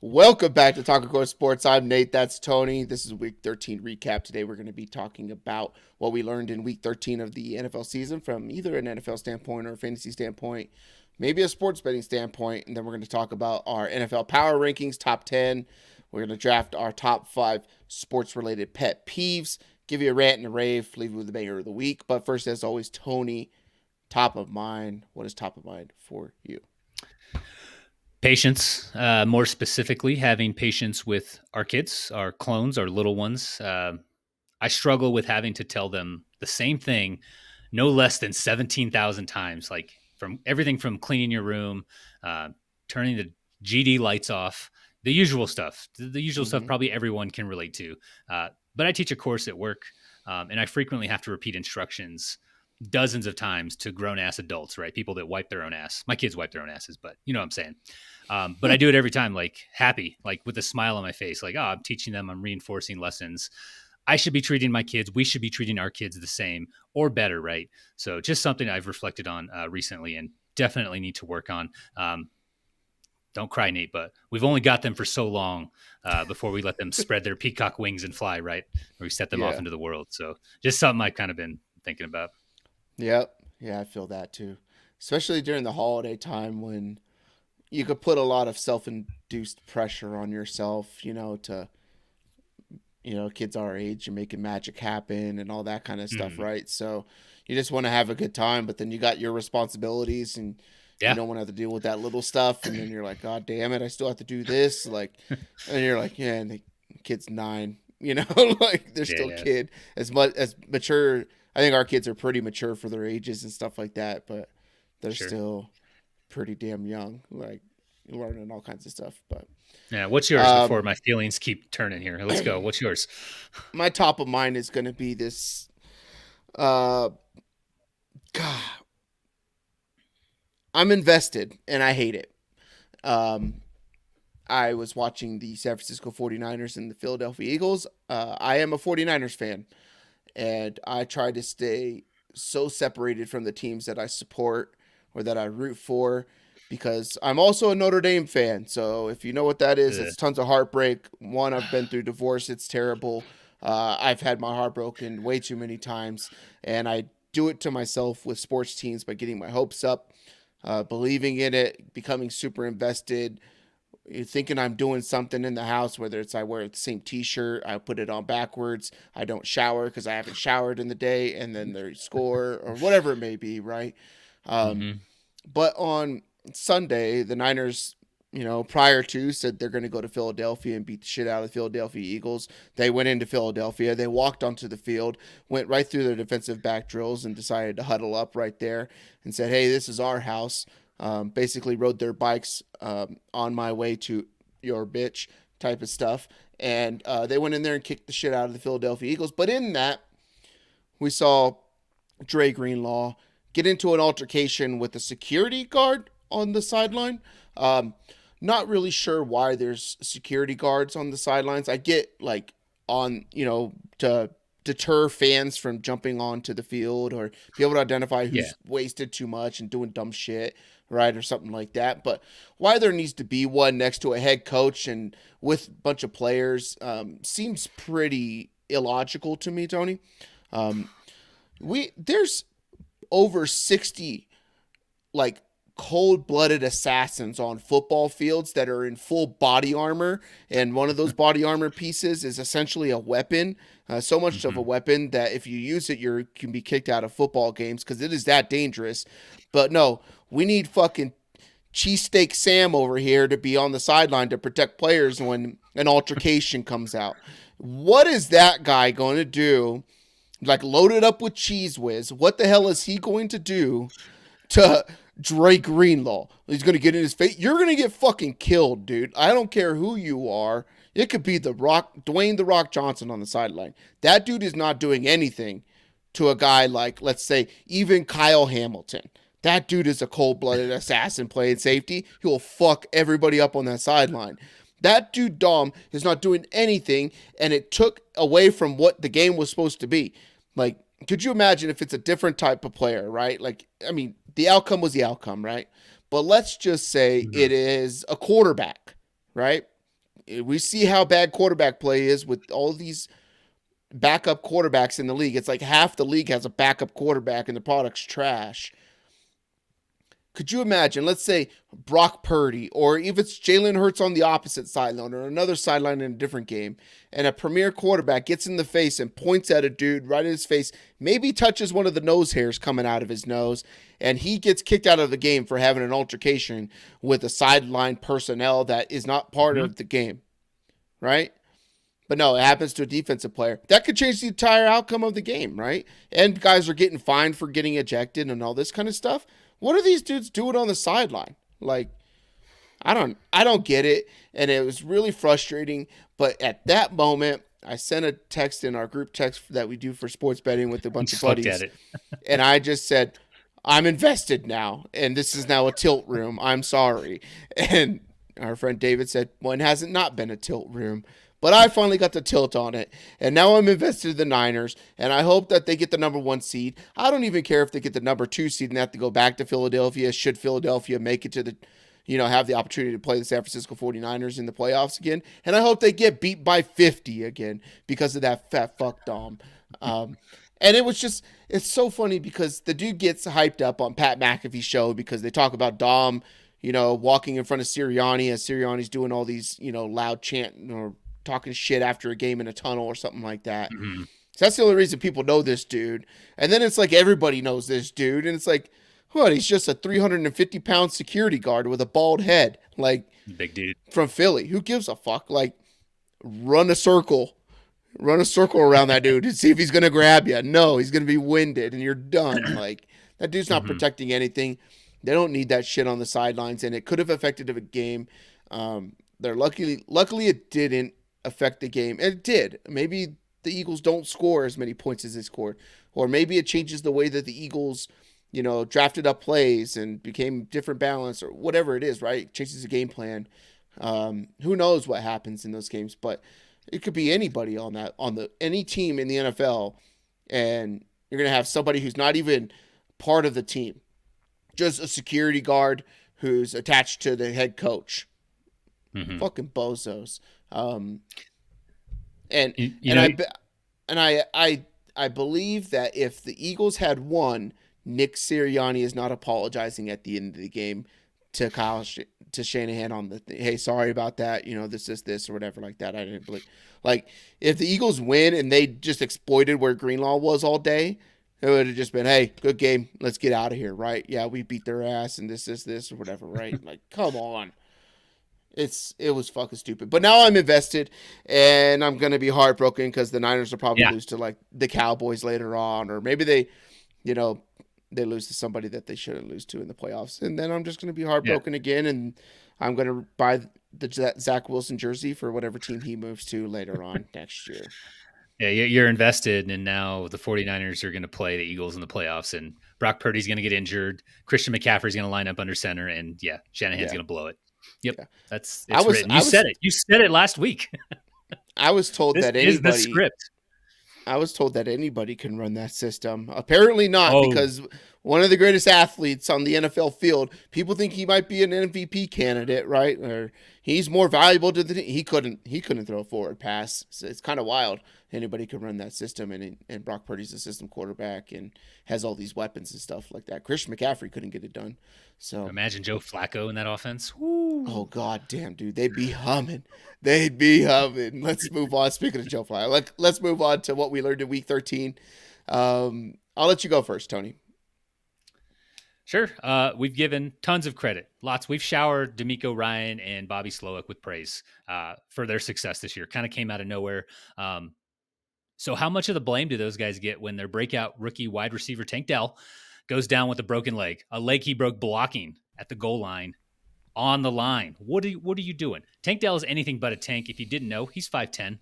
Welcome back to TacoCorp Sports. I'm Nate. That's Tony. This is Week 13 recap. Today we're going to be talking about what we learned in Week 13 of the NFL season from either an NFL standpoint or a fantasy standpoint, maybe a sports betting standpoint. And then we're going to talk about our NFL power rankings, top 10. We're going to draft our top 5 sports-related pet peeves, give you a rant and a rave, leave you with the banger of the week. But first, as always, Tony, top of mind. What is top of mind for you? Patience, more specifically, having patience with our kids, our clones, our little ones. I struggle with having to tell them the same thing no less than 17,000 times, like from everything from cleaning your room, uh, turning the GD lights off, the usual stuff, the usual stuff Mm-hmm. probably everyone can relate to. But I teach a course at work, and I frequently have to repeat instructions dozens of times to grown ass adults, right? People that wipe their own ass. My kids wipe their own asses, but you know what I'm saying. But I do it every time, like happy, like with a smile on my face, like, oh, I'm teaching them, I'm reinforcing lessons. I should be treating my kids, we should be treating our kids the same or better, right? So just something I've reflected on recently and definitely need to work on. Don't cry, Nate, but we've only got them for so long before we let them spread their peacock wings and fly, right? Or we set them off Yeah. into the world. So just something I've kind of been thinking about. Yep. Yeah, I feel that too. Especially during the holiday time when you could put a lot of self-induced pressure on yourself, to, kids our age, you're making magic happen and all that kind of stuff, Mhm. right? So you just want to have a good time, but then you got your responsibilities and you Yeah, don't want to have to deal with that little stuff. And then you're like, God damn it, I still have to do this. Like, and you're like, yeah, and the kid's 9, like they're still yeah, kid as much as mature. I think our kids are pretty mature for their ages and stuff like that, but they're sure. still pretty damn young, like learning all kinds of stuff. But Yeah, what's yours before um, my feelings keep turning here? Let's go. What's yours? my top of mind is going to be this. Uh, God, I'm invested and I hate it. Um, I was watching the San Francisco 49ers and the Philadelphia Eagles. I am a 49ers fan, and I try to stay so separated from the teams that I support or that I root for because I'm also a Notre Dame fan. So if you know what that is, Ugh. it's tons of heartbreak. One, I've been through divorce, it's terrible. I've had my heart broken way too many times, and I do it to myself with sports teams by getting my hopes up, believing in it, becoming super invested, thinking I'm doing something in the house, whether it's I wear the same t-shirt, I put it on backwards, I don't shower because I haven't showered in the day, and then they score or whatever it may be, right? Um, Mhm. but on Sunday, the Niners, prior to said they're going to go to Philadelphia and beat the shit out of the Philadelphia Eagles. They went into Philadelphia. They walked onto the field, went right through their defensive back drills, and decided to huddle up right there and said, "Hey, this is our house." Basically, rode their bikes on my way to your bitch type of stuff, and they went in there and kicked the shit out of the Philadelphia Eagles. But in that, we saw Dre Greenlaw get into an altercation with a security guard on the sideline. Um, Not really sure why there's security guards on the sidelines. I get like on, to deter fans from jumping onto the field or be able to identify Yeah. who's wasted too much and doing dumb shit, right? Or something like that. But why there needs to be one next to a head coach and with a bunch of players seems pretty illogical to me, Tony. Um, there's over 60 like cold-blooded assassins on football fields that are in full body armor, and one of those body armor pieces is essentially a weapon, so much of a Mhm. weapon that if you use it you can be kicked out of football games because it is that dangerous. But no, we need fucking cheesesteak Sam over here to be on the sideline to protect players when an altercation comes out. What is that guy going to do, like loaded up with cheese whiz? What the hell is he going to do to Drake Greenlaw? He's going to get in his face. You're going to get fucking killed, dude. I don't care who you are. It could be the Rock, Dwayne the Rock Johnson on the sideline. That dude is not doing anything to a guy like, let's say, even Kyle Hamilton. That dude is a cold-blooded assassin playing safety. He will fuck everybody up on that sideline. That dude Dom is not doing anything, and it took away from what the game was supposed to be. Like, could you imagine if it's a different type of player, right? Like, I mean, the outcome was the outcome, right? But let's just say Mhm. it is a quarterback, right? We see how bad quarterback play is with all these backup quarterbacks in the league. It's like half the league has a backup quarterback and the product's trash. Could you imagine, let's say Brock Purdy, or if it's Jalen Hurts on the opposite sideline or another sideline in a different game, and a premier quarterback gets in the face and points at a dude right in his face, maybe touches one of the nose hairs coming out of his nose, and he gets kicked out of the game for having an altercation with a sideline personnel that is not part Mhm. of the game, right? But no, it happens to a defensive player. That could change the entire outcome of the game, right? And guys are getting fined for getting ejected and all this kind of stuff. What are these dudes doing on the sideline? Like, I don't get it. And it was really frustrating. But at that moment, I sent a text in our group text that we do for sports betting with a You bunch of just looked at buddies. it. And I just said, I'm invested now. And this is now a tilt room. I'm sorry. And our friend David said, one hasn't not been a tilt room. But I finally got the tilt on it. And now I'm invested in the Niners. And I hope that they get the number 1 seed. I don't even care if they get the number 2 seed and have to go back to Philadelphia. Should Philadelphia make it to the, have the opportunity to play the San Francisco 49ers in the playoffs again. And I hope they get beat by 50 again because of that fat fuck Dom. And it's so funny because the dude gets hyped up on Pat McAfee's show because they talk about Dom, walking in front of Sirianni as Sirianni's doing all these, loud chant or talking shit after a game in a tunnel or something like that. Mm-hmm. So that's the only reason people know this dude. And then it's like everybody knows this dude. And it's like, what? He's just a 350-pound security guard with a bald head. Like, Big dude. from Philly. Who gives a fuck? Like, run a circle. Run a circle around that dude and see if he's going to grab you. No, he's going to be winded and you're done. Like, that dude's not Mm-hmm. protecting anything. They don't need that shit on the sidelines. And it could have affected a game. They're luckily it didn't affect the game. And it did. Maybe the Eagles don't score as many points as they scored. Or maybe it changes the way that the Eagles, drafted up plays and became different balance or whatever it is, right? It changes the game plan. Who knows what happens in those games, but it could be anybody on any team in the NFL, and you're gonna have somebody who's not even part of the team, just a security guard who's attached to the head coach. Mm-hmm. Fucking bozos. And You, you and know, I and I believe that if the Eagles had won, Nick Sirianni is not apologizing at the end of the game to to Shanahan on hey, sorry about that, this is this or whatever like that. I didn't believe, like, if the Eagles win and they just exploited where Greenlaw was all day, it would have just been, hey, good game, let's get out of here, right? Yeah, we beat their ass and this is this or whatever, right? Like, come on. It was fucking stupid. But now I'm invested, and I'm gonna be heartbroken because the Niners will probably yeah, lose to like the Cowboys later on, or maybe they lose to somebody that they shouldn't lose to in the playoffs, and then I'm just gonna be yeah, heartbroken again, and I'm gonna buy the Zach Wilson jersey for whatever team he moves to later on next year. yeah. You're invested, and now the 49ers are going to play the Eagles in the playoffs, and Brock Purdy's going to get injured. Christian McCaffrey's going to line up under center, and yeah, Shanahan's Yeah, going to blow it. Yep, yeah. I it's was written. I You said was it. You said it last week. I was told This that is the anybody script. I was told that anybody can run that system. Apparently not, Oh, because one of the greatest athletes on the NFL field, people think he might be an MVP candidate, right? Or he's more valuable to the team. He couldn't throw a forward pass. So it's kind of wild. Anybody can run that system, and Brock Purdy's a system quarterback and has all these weapons and stuff like that. Christian McCaffrey couldn't get it done. So, imagine Joe Flacco in that offense. oh god damn, dude, they'd be humming. They'd be humming. Let's move on. Speaking of Joe Flacco, let's move on to what we learned in Week 13. I'll let you go first, Tony. Sure. We've given tons of credit. Lots. We've showered D'Amico Ryan and Bobby Slowick with praise for their success this year. Kind of came out of nowhere. So how much of the blame do those guys get when their breakout rookie wide receiver Tank Dell goes down with a broken leg, a leg he broke blocking at the goal line on the line? What are you doing? Tank Dell is anything but a tank. If you didn't know, he's 5'10".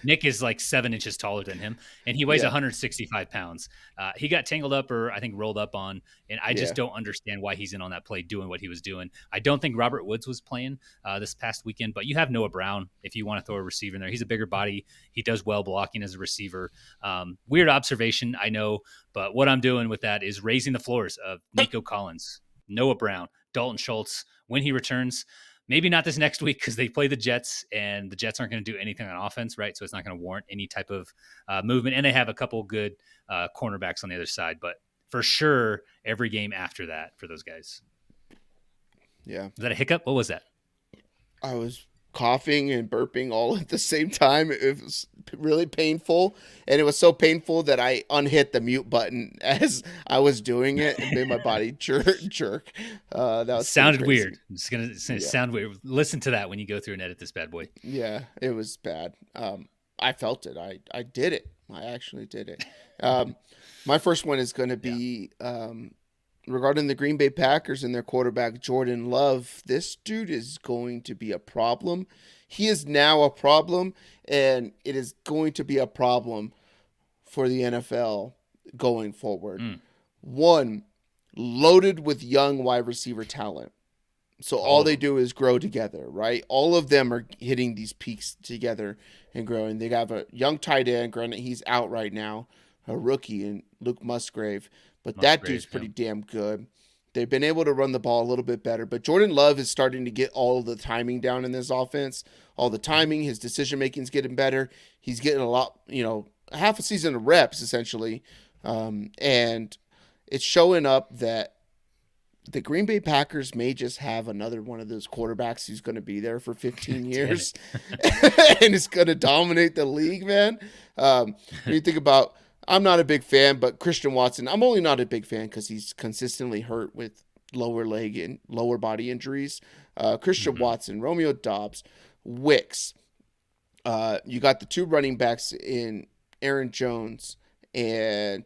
Nick is like 7 inches taller than him, and he weighs Yeah, 165 pounds. He got tangled up, or I think rolled up on, and I yeah. just don't understand why he's in on that play doing what he was doing. I don't think Robert Woods was playing this past weekend, but you have Noah Brown if you want to throw a receiver in there. He's a bigger body. He does well blocking as a receiver. Weird observation, I know, but what I'm doing with that is raising the floors of Nico Collins, Noah Brown, Dalton Schultz when he returns. Maybe not this next week because they play the Jets, and the Jets aren't going to do anything on offense, right? So it's not going to warrant any type of movement. And they have a couple good cornerbacks on the other side, but for sure, every game after that for those guys. Yeah. Is that a hiccup? What was that? I was coughing and burping all at the same time. It was really painful, and it was so painful that I unhit the mute button as I was doing it and made my body jerk. That was Sounded crazy. weird. It's gonna sound weird. Listen to that when you go through and edit this bad boy. Yeah, it was bad. I felt it. I did it. I actually did it. My first one is going to be regarding the Green Bay Packers and their quarterback, Jordan Love. This dude is going to be a problem. He is now a problem, and it is going to be a problem for the NFL going forward. One, loaded with young wide receiver talent. So all they do is grow together, right? All of them are hitting these peaks together and growing. They have a young tight end, granted he's out right now, a rookie, and Luke Musgrave. But that dude's pretty damn good. They've been able to run the ball a little bit better. But Jordan Love is starting to get all of the timing down in this offense. All the timing, his decision-making is getting better. He's getting a lot, half a season of reps, essentially. And it's showing up that the Green Bay Packers may just have another one of those quarterbacks who's going to be there for 15 years and is going to dominate the league, man. When you think about, I'm not a big fan, but Christian Watson, I'm only not a big fan because he's consistently hurt with lower leg and lower body injuries. Christian Watson, Romeo Doubs, Wicks. You got the two running backs in Aaron Jones and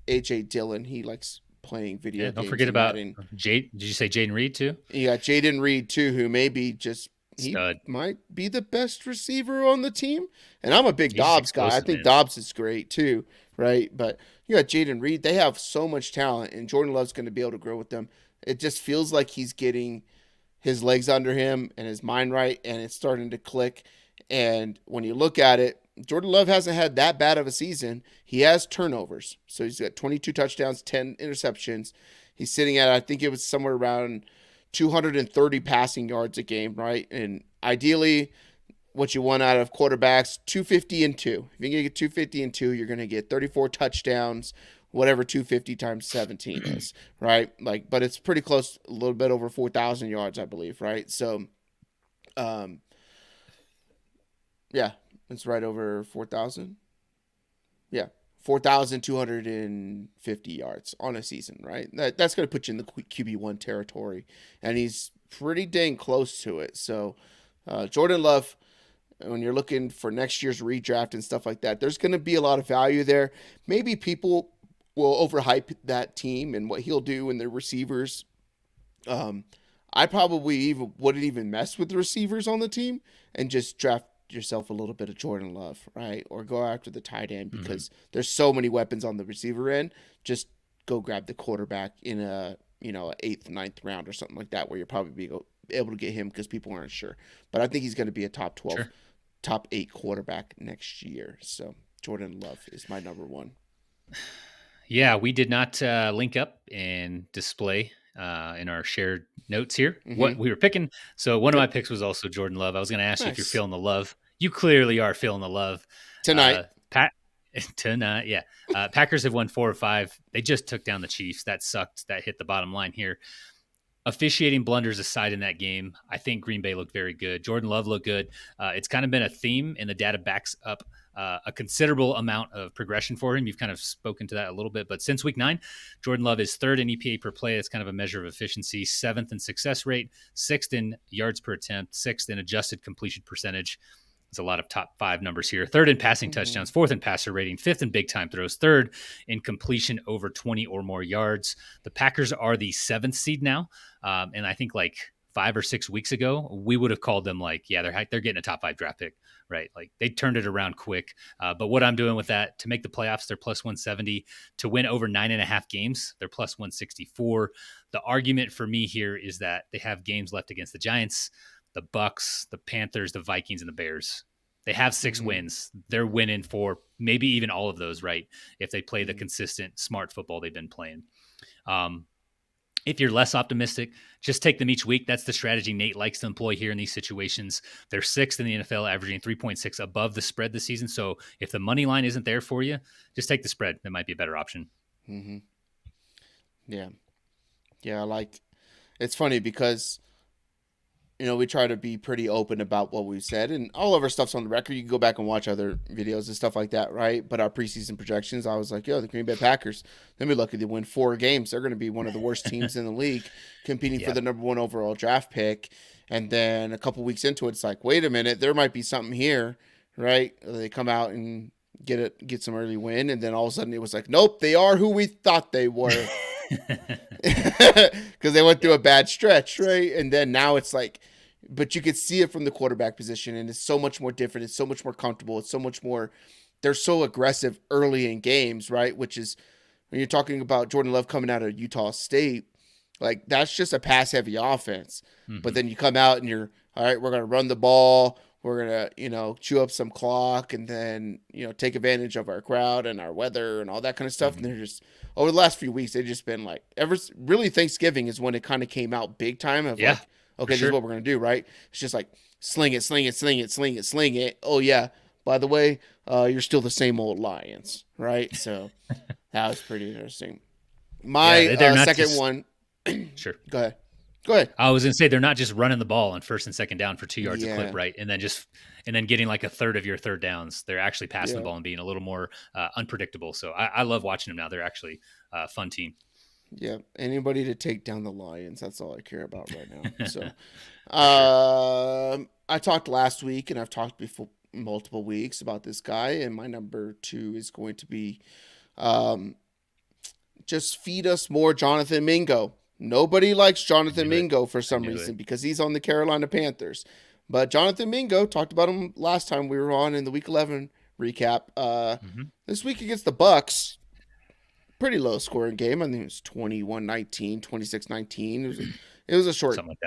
A.J. Dillon. He likes playing video games. Don't forget about Jade. Did you say Jaden Reed too? You got Jaden Reed too, who maybe he might be the best receiver on the team. And I'm a big Dobbs guy. I think Dobbs is great too, right? But you got Jaden Reed. They have so much talent, and Jordan Love's going to be able to grow with them. It just feels like he's getting his legs under him and his mind right, and it's starting to click. And when you look at it, Jordan Love hasn't had that bad of a season. He has turnovers. So he's got 22 touchdowns, 10 interceptions. He's sitting at, I think it was somewhere around 230 passing yards a game, right? And ideally, what you want out of quarterbacks, 250 and 2. If you can get 250 and 2, you're going to get 34 touchdowns, whatever 250 times 17 is, right? But it's pretty close, a little bit over 4,000 yards, I believe, right? So, yeah. It's right over 4,000. Yeah, 4,250 yards on a season, right? That's going to put you in the QB1 territory, and he's pretty dang close to it. So, Jordan Love, when you're looking for next year's redraft and stuff like that, there's going to be a lot of value there. Maybe people will overhype that team and what he'll do and their receivers. I probably wouldn't even mess with the receivers on the team and just draft yourself a little bit of Jordan Love, right? Or go after the tight end because there's so many weapons on the receiver end. Just go grab the quarterback in a 8th, 9th round or something like that, where you'll probably be able to get him because people aren't sure. But I think he's going to be a top 12, top 8 quarterback next year. So Jordan Love is my number one. Yeah, we did not link up and display in our shared notes here what we were picking. So one of my picks was also Jordan Love. I was going to ask you if you're feeling the love. You clearly are feeling the love tonight. Tonight, yeah. Packers have won 4 or 5. They just took down the Chiefs. That sucked. That hit the bottom line here. Officiating blunders aside in that game, I think Green Bay looked very good. Jordan Love looked good. It's kind of been a theme, and the data backs up a considerable amount of progression for him. You've kind of spoken to that a little bit, but since week 9, Jordan Love is 3rd in EPA per play. It's kind of a measure of efficiency, 7th in success rate, 6th in yards per attempt, 6th in adjusted completion percentage. It's a lot of top 5 numbers here. 3rd in passing touchdowns, 4th in passer rating, 5th in big time throws, 3rd in completion over 20 or more yards. The Packers are the 7th seed now. And I think like 5 or 6 weeks ago, we would have called them like, yeah, they're getting a top 5 draft pick, right? Like they turned it around quick. But what I'm doing with that, to make the playoffs, they're plus 170. To win over 9.5 games, they're plus 164. The argument for me here is that they have games left against the Giants, the Bucks, the Panthers, the Vikings, and the Bears. They have 6 wins. They're winning for maybe even all of those, right? If they play the consistent, smart football they've been playing. If you're less optimistic, just take them each week. That's the strategy Nate likes to employ here in these situations. They're sixth in the NFL, averaging 3.6 above the spread this season. So if the money line isn't there for you, just take the spread. That might be a better option. Mm-hmm. Yeah. Yeah. It's funny because, we try to be pretty open about what we've said, and all of our stuff's on the record. You can go back and watch other videos and stuff like that, right? But our preseason projections, I was like, the Green Bay Packers, they'll be lucky to win 4 games. They're going to be one of the worst teams in the league, competing for the number 1 overall draft pick. And then a couple weeks into it, it's like, wait a minute, there might be something here, right? They come out and get some early win, and then all of a sudden it was like, nope, they are who we thought they were. Because they went through a bad stretch, right? And then now it's like, but you could see it from the quarterback position, and it's so much more different. It's so much more comfortable. It's so much more. They're so aggressive early in games, right? Which is when you're talking about Jordan Love coming out of Utah State, like that's just a pass-heavy offense. Mm-hmm. But then you come out and you're all right. We're gonna run the ball. We're gonna chew up some clock, and then take advantage of our crowd and our weather and all that kind of stuff. Mm-hmm. And they're just over the last few weeks, they've just been like really Thanksgiving is when it kind of came out big time of like. Okay, this is what we're going to do, right? It's just like sling it, sling it, sling it, sling it, sling it. Oh, yeah. By the way, you're still the same old Lions, right? So that was pretty interesting. My second one. Sure. Go ahead. I was going to say they're not just running the ball on first and second down for 2 yards a clip, right? And then getting like a third of your third downs. They're actually passing the ball and being a little more unpredictable. So I love watching them now. They're actually a fun team. Yeah, anybody to take down the Lions. That's all I care about right now. So, I talked last week, and I've talked before multiple weeks about this guy, and my number 2 is going to be, just feed us more Jonathan Mingo. Nobody likes Jonathan Mingo for some reason because he's on the Carolina Panthers, but Jonathan Mingo, talked about him last time we were on in the Week 11 recap. This week against the Bucks. Pretty low scoring game. I think it was 21-19, 26-19. It was a short, like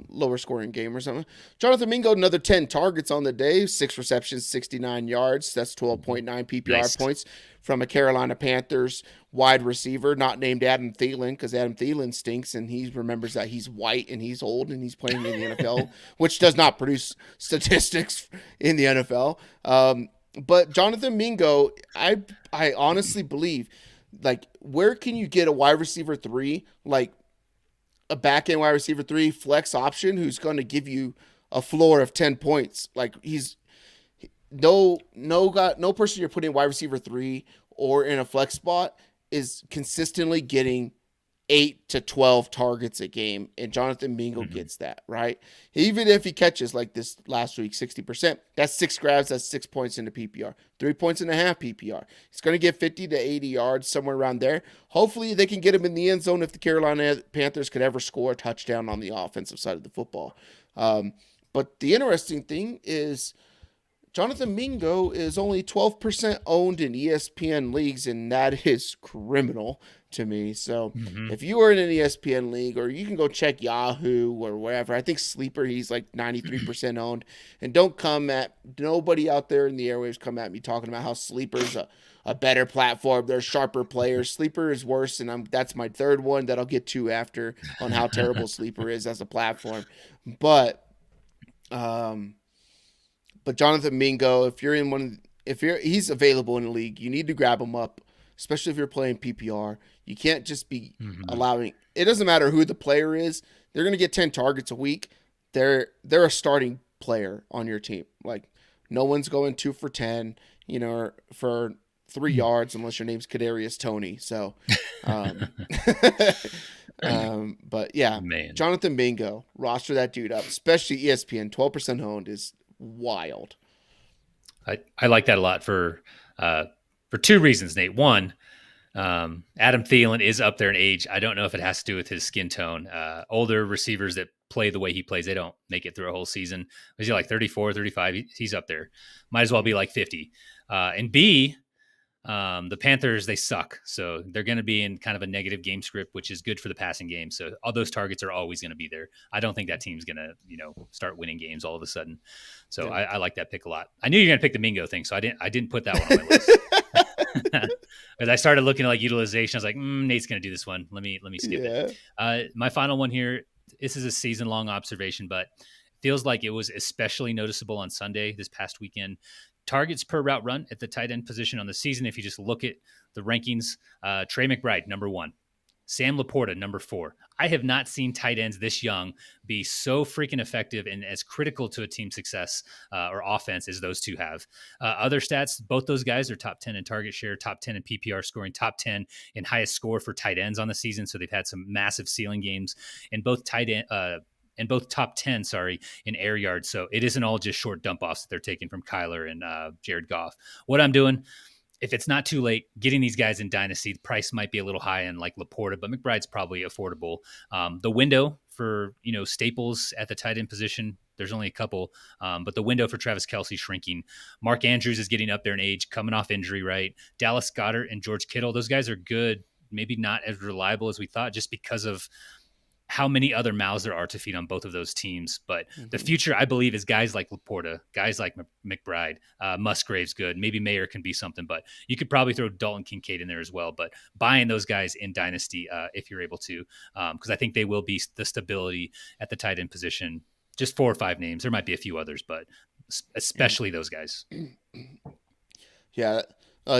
lower scoring game or something. Jonathan Mingo, another 10 targets on the day, 6 receptions, 69 yards. That's 12.9 PPR points from a Carolina Panthers wide receiver, not named Adam Thielen, because Adam Thielen stinks, and he remembers that he's white and he's old and he's playing in the NFL, which does not produce statistics in the NFL. But Jonathan Mingo, I honestly believe, like, where can you get a wide receiver 3, like a back end wide receiver 3 flex option who's going to give you a floor of 10 points? Like, he's no person you're putting wide receiver 3 or in a flex spot is consistently getting 8 to 12 targets a game, and Jonathan Mingo gets that, right? Even if he catches like this last week, 60%, that's 6 grabs, that's 6 points into PPR, 3.5 points PPR. He's going to get 50 to 80 yards, somewhere around there. Hopefully they can get him in the end zone if the Carolina Panthers could ever score a touchdown on the offensive side of the football. But the interesting thing is Jonathan Mingo is only 12% owned in ESPN leagues, and that is criminal to me. So if you are in an ESPN league, or you can go check Yahoo or wherever, I think Sleeper, he's like 93% owned. And nobody out there in the airwaves come at me talking about how Sleeper's a better platform. They're sharper players. Sleeper is worse, and that's my third one that I'll get to after on how terrible Sleeper is as a platform. But Jonathan Mingo, he's available in the league, you need to grab him up, especially if you're playing PPR. You can't just be allowing. It doesn't matter who the player is; they're going to get 10 targets a week. They're a starting player on your team. Like, no one's going 2 for 10, for 3 yards unless your name's Kadarius Toney. So, but yeah, man. Jonathan Mingo, roster that dude up, especially ESPN. 12% owned is wild. I like that a lot for 2 reasons, Nate. One, Adam Thielen is up there in age. I don't know if it has to do with his skin tone. Older receivers that play the way he plays, they don't make it through a whole season. Is he like 34, 35? He's up there. Might as well be like 50. And B, the Panthers, they suck. So they're going to be in kind of a negative game script, which is good for the passing game. So all those targets are always going to be there. I don't think that team's going to, start winning games all of a sudden. So yeah. I like that pick a lot. I knew you were going to pick the Mingo thing, so I didn't put that one on my list. As I started looking at like utilization, I was like, Nate's going to do this one. Let me skip it. Yeah. My final one here. This is a season long observation, but feels like it was especially noticeable on Sunday this past weekend. Targets per route run at the tight end position on the season. If you just look at the rankings, Trey McBride, number 1. Sam Laporta, number 4. I have not seen tight ends this young be so freaking effective and as critical to a team's success or offense as those two have. Other stats, both those guys are top 10 in target share, top 10 in PPR scoring, top 10 in highest score for tight ends on the season. So they've had some massive ceiling games, and both top 10, in air yards. So it isn't all just short dump offs that they're taking from Kyler and Jared Goff. What I'm doing, if it's not too late, getting these guys in Dynasty, the price might be a little high in like Laporta, but McBride's probably affordable. The window for, staples at the tight end position, there's only a couple, but the window for Travis Kelce shrinking. Mark Andrews is getting up there in age, coming off injury, right? Dallas Goedert and George Kittle, those guys are good, maybe not as reliable as we thought just because of how many other mouths there are to feed on both of those teams. But the future, I believe, is guys like Laporta, guys like McBride, Musgrave's good. Maybe Mayer can be something, but you could probably throw Dalton Kincaid in there as well. But buying those guys in Dynasty, if you're able to, because I think they will be the stability at the tight end position. Just 4 or 5 names. There might be a few others, but especially those guys. Yeah.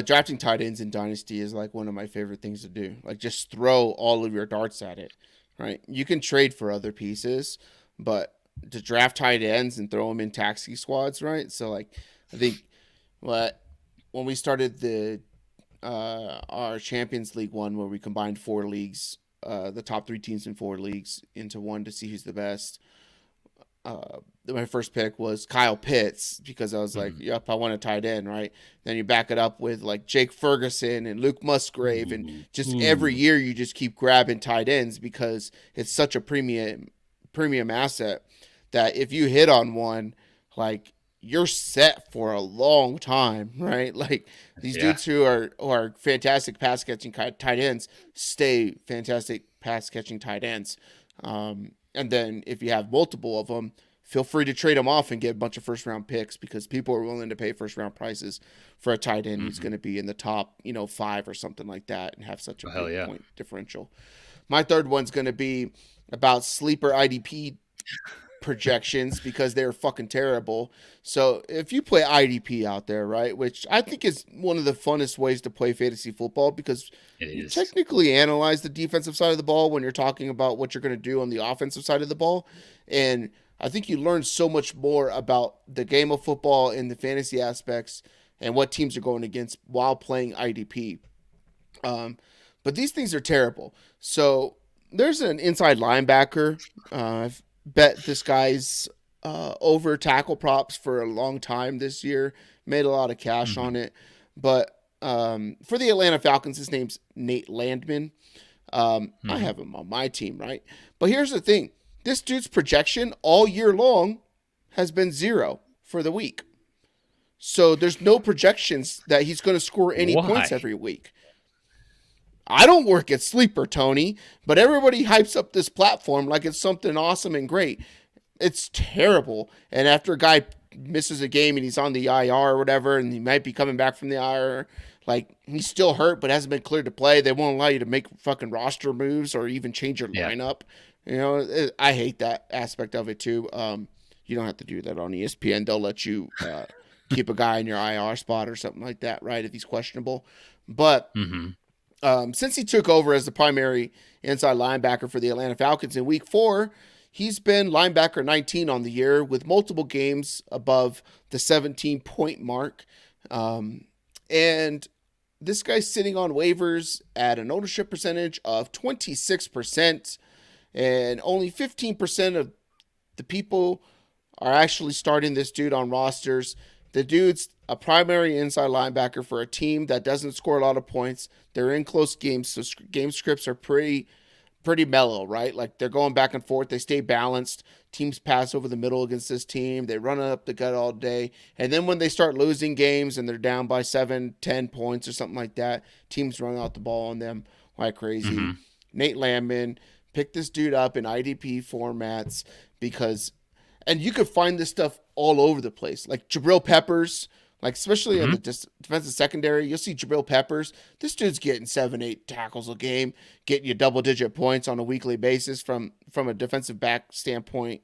Drafting tight ends in Dynasty is like one of my favorite things to do. Like just throw all of your darts at it. Right, you can trade for other pieces, but to draft tight ends and throw them in taxi squads, right? So like, I think when we started our Champions League one, where we combined 4 leagues, the top 3 teams in 4 leagues into one to see who's the best. My first pick was Kyle Pitts because I was like, yep, I want a tight end, right? Then you back it up with like Jake Ferguson and Luke Musgrave, and just every year you just keep grabbing tight ends because it's such a premium asset that if you hit on one, like you're set for a long time, right? Like these dudes who are fantastic pass catching tight ends stay fantastic pass catching tight ends. And then if you have multiple of them, feel free to trade them off and get a bunch of first round picks because people are willing to pay first round prices for a tight end who's going to be in the top, 5 or something like that and have such a big point differential. My third one's going to be about sleeper IDP projections because they're fucking terrible. So if you play IDP out there, right, which I think is one of the funnest ways to play fantasy football because you technically analyze the defensive side of the ball when you're talking about what you're going to do on the offensive side of the ball. And I think you learn so much more about the game of football and the fantasy aspects and what teams are going against while playing IDP. But these things are terrible. So there's an inside linebacker. I've bet this guy's over tackle props for a long time this year. Made a lot of cash on it. But for the Atlanta Falcons, his name's Nate Landman. I have him on my team, right? But here's the thing. This dude's projection all year long has been 0 for the week. So there's no projections that he's going to score any points every week. I don't work at Sleeper, Tony, but everybody hypes up this platform like it's something awesome and great. It's terrible. And after a guy misses a game and he's on the IR or whatever, and he might be coming back from the IR, like he's still hurt but hasn't been cleared to play, they won't allow you to make fucking roster moves or even change your lineup. I hate that aspect of it too. You don't have to do that on ESPN. They'll let you keep a guy in your IR spot or something like that, right, if he's questionable. But since he took over as the primary inside linebacker for the Atlanta Falcons in week 4, he's been linebacker 19 on the year with multiple games above the 17-point mark. And this guy's sitting on waivers at an ownership percentage of 26%, and only 15% of the people are actually starting this dude on rosters. The dude's a primary inside linebacker for a team that doesn't score a lot of points. They're in close games, so game scripts are pretty mellow, right? Like they're going back and forth. They stay balanced. Teams pass over the middle against this team. They run up the gut all day. And then when they start losing games and they're down by 7, 10 points or something like that, teams run out the ball on them like crazy. Nate Landman, pick this dude up in IDP formats because, and you could find this stuff all over the place. Like Jabril Peppers Like, especially in Hmm. the defensive secondary, you'll see Jabril Peppers. This dude's getting 7, 8 tackles a game, getting you double-digit points on a weekly basis from a defensive back standpoint.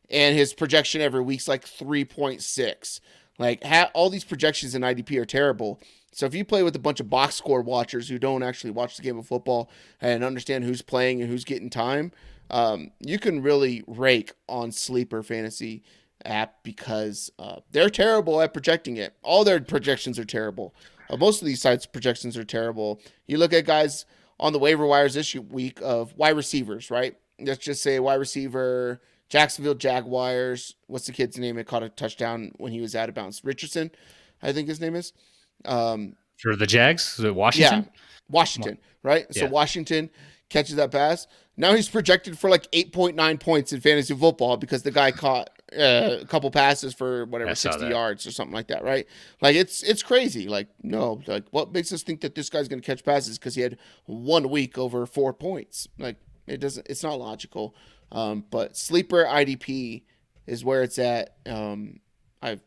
And his projection every week's like 3.6. Like, all these projections in IDP are terrible. So if you play with a bunch of box score watchers who don't actually watch the game of football and understand who's playing and who's getting time, you can really rake on sleeper fantasy app because they're terrible at projecting it. All their projections are terrible. Most of these sites' projections are terrible. You look at guys on the waiver wires this week of wide receivers, right? Let's just say wide receiver Jacksonville Jaguars. What's the kid's name? It caught a touchdown when he was out of bounds. Richardson, I think his name is. Um, For the Jags, is it yeah, Washington? Washington, right? So Yeah, Washington catches that pass. Now he's projected for like 8.9 points in fantasy football because the guy caught a couple passes for whatever I saw 60 that. yards or something like that, right? Like it's crazy. Like no, like what makes us think that this guy's going to catch passes because he had 1 week over 4 points? Like it doesn't. It's not logical. But sleeper IDP is where it's at. I've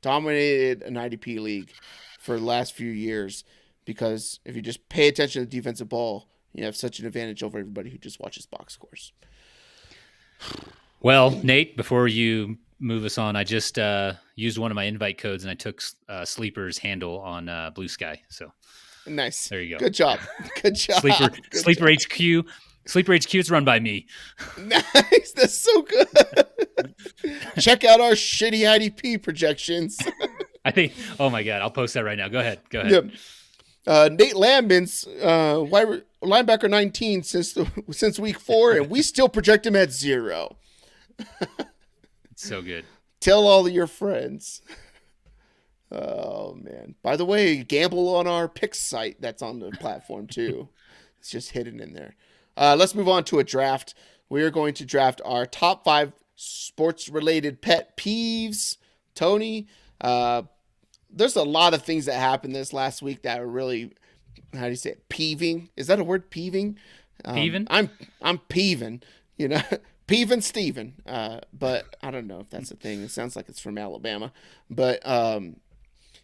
dominated an IDP league for the last few years because if you just pay attention to the defensive ball, you have such an advantage over everybody who just watches box scores. Well, Nate, before you move us on, I just used one of my invite codes and I took Sleeper's handle on Blue Sky. So Nice. there you go. Good job. Good job. Sleeper Good Sleeper job. HQ. Sleeper HQ is run by me. Nice. That's so good. Check out our shitty IDP projections. I think. Oh my god, I'll post that right now. Go ahead. Go ahead. Yep. Nate Landman's linebacker 19 since week 4, and we still project him at 0. It's so good. Tell all of your friends. Oh man! By the way, gamble on our picks site that's on the platform too. It's just hidden in there. Let's move on to a draft. We are going to draft our top 5 sports-related pet peeves. Tony, there's a lot of things that happened this last week that are really, how do you say it, peeving? Is that a word, peeving? Peeving? I'm peeving, you know, peeving Steven. But I don't know if that's a thing. It sounds like it's from Alabama. But a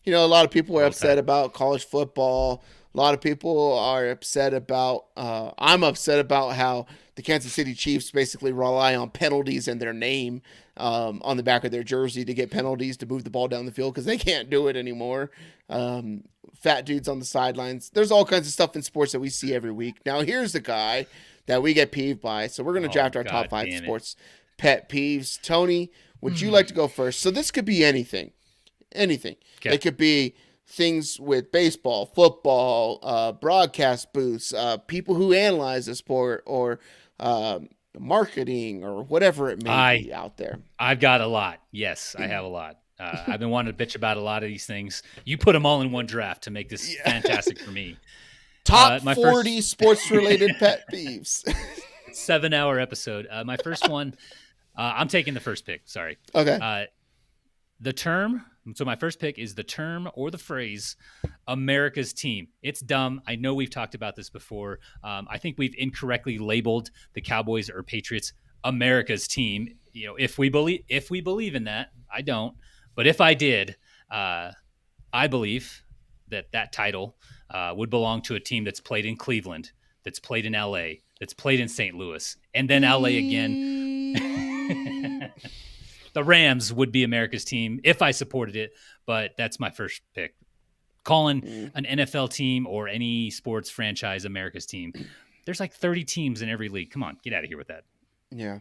lot of people are Roll upset Tide. about college football. A lot of people are upset about. I'm upset about how the Kansas City Chiefs basically rely on penalties in their name on the back of their jersey to get penalties to move the ball down the field because they can't do it anymore. Fat dudes on the sidelines. There's all kinds of stuff in sports that we see every week. Now here's the guy that we get peeved by. So we're going to Oh draft our top god 5 damn it. sports pet peeves. Tony, would you like to go first? So this could be anything. Anything. Okay. It could be things with baseball, football, broadcast booths, people who analyze the sport, or marketing, or whatever it may be out there. I've got a lot. Yes, I have a lot. I've been wanting to bitch about a lot of these things. You put them all in one draft to make this fantastic for me. Top My 40 first sports related pet peeves. 7-hour episode. My first one, I'm taking the first pick. Sorry. Okay. The term. So my first pick is the term or the phrase America's team. It's dumb. I know we've talked about this before. I think we've incorrectly labeled the Cowboys or Patriots America's team. If we believe in that, I don't. But if I did, I believe that title would belong to a team that's played in Cleveland, that's played in LA, that's played in St. Louis, and then LA again. The Rams would be America's team if I supported it, but that's my first pick. Calling an NFL team or any sports franchise America's team. There's like 30 teams in every league. Come on, get out of here with that. Yeah.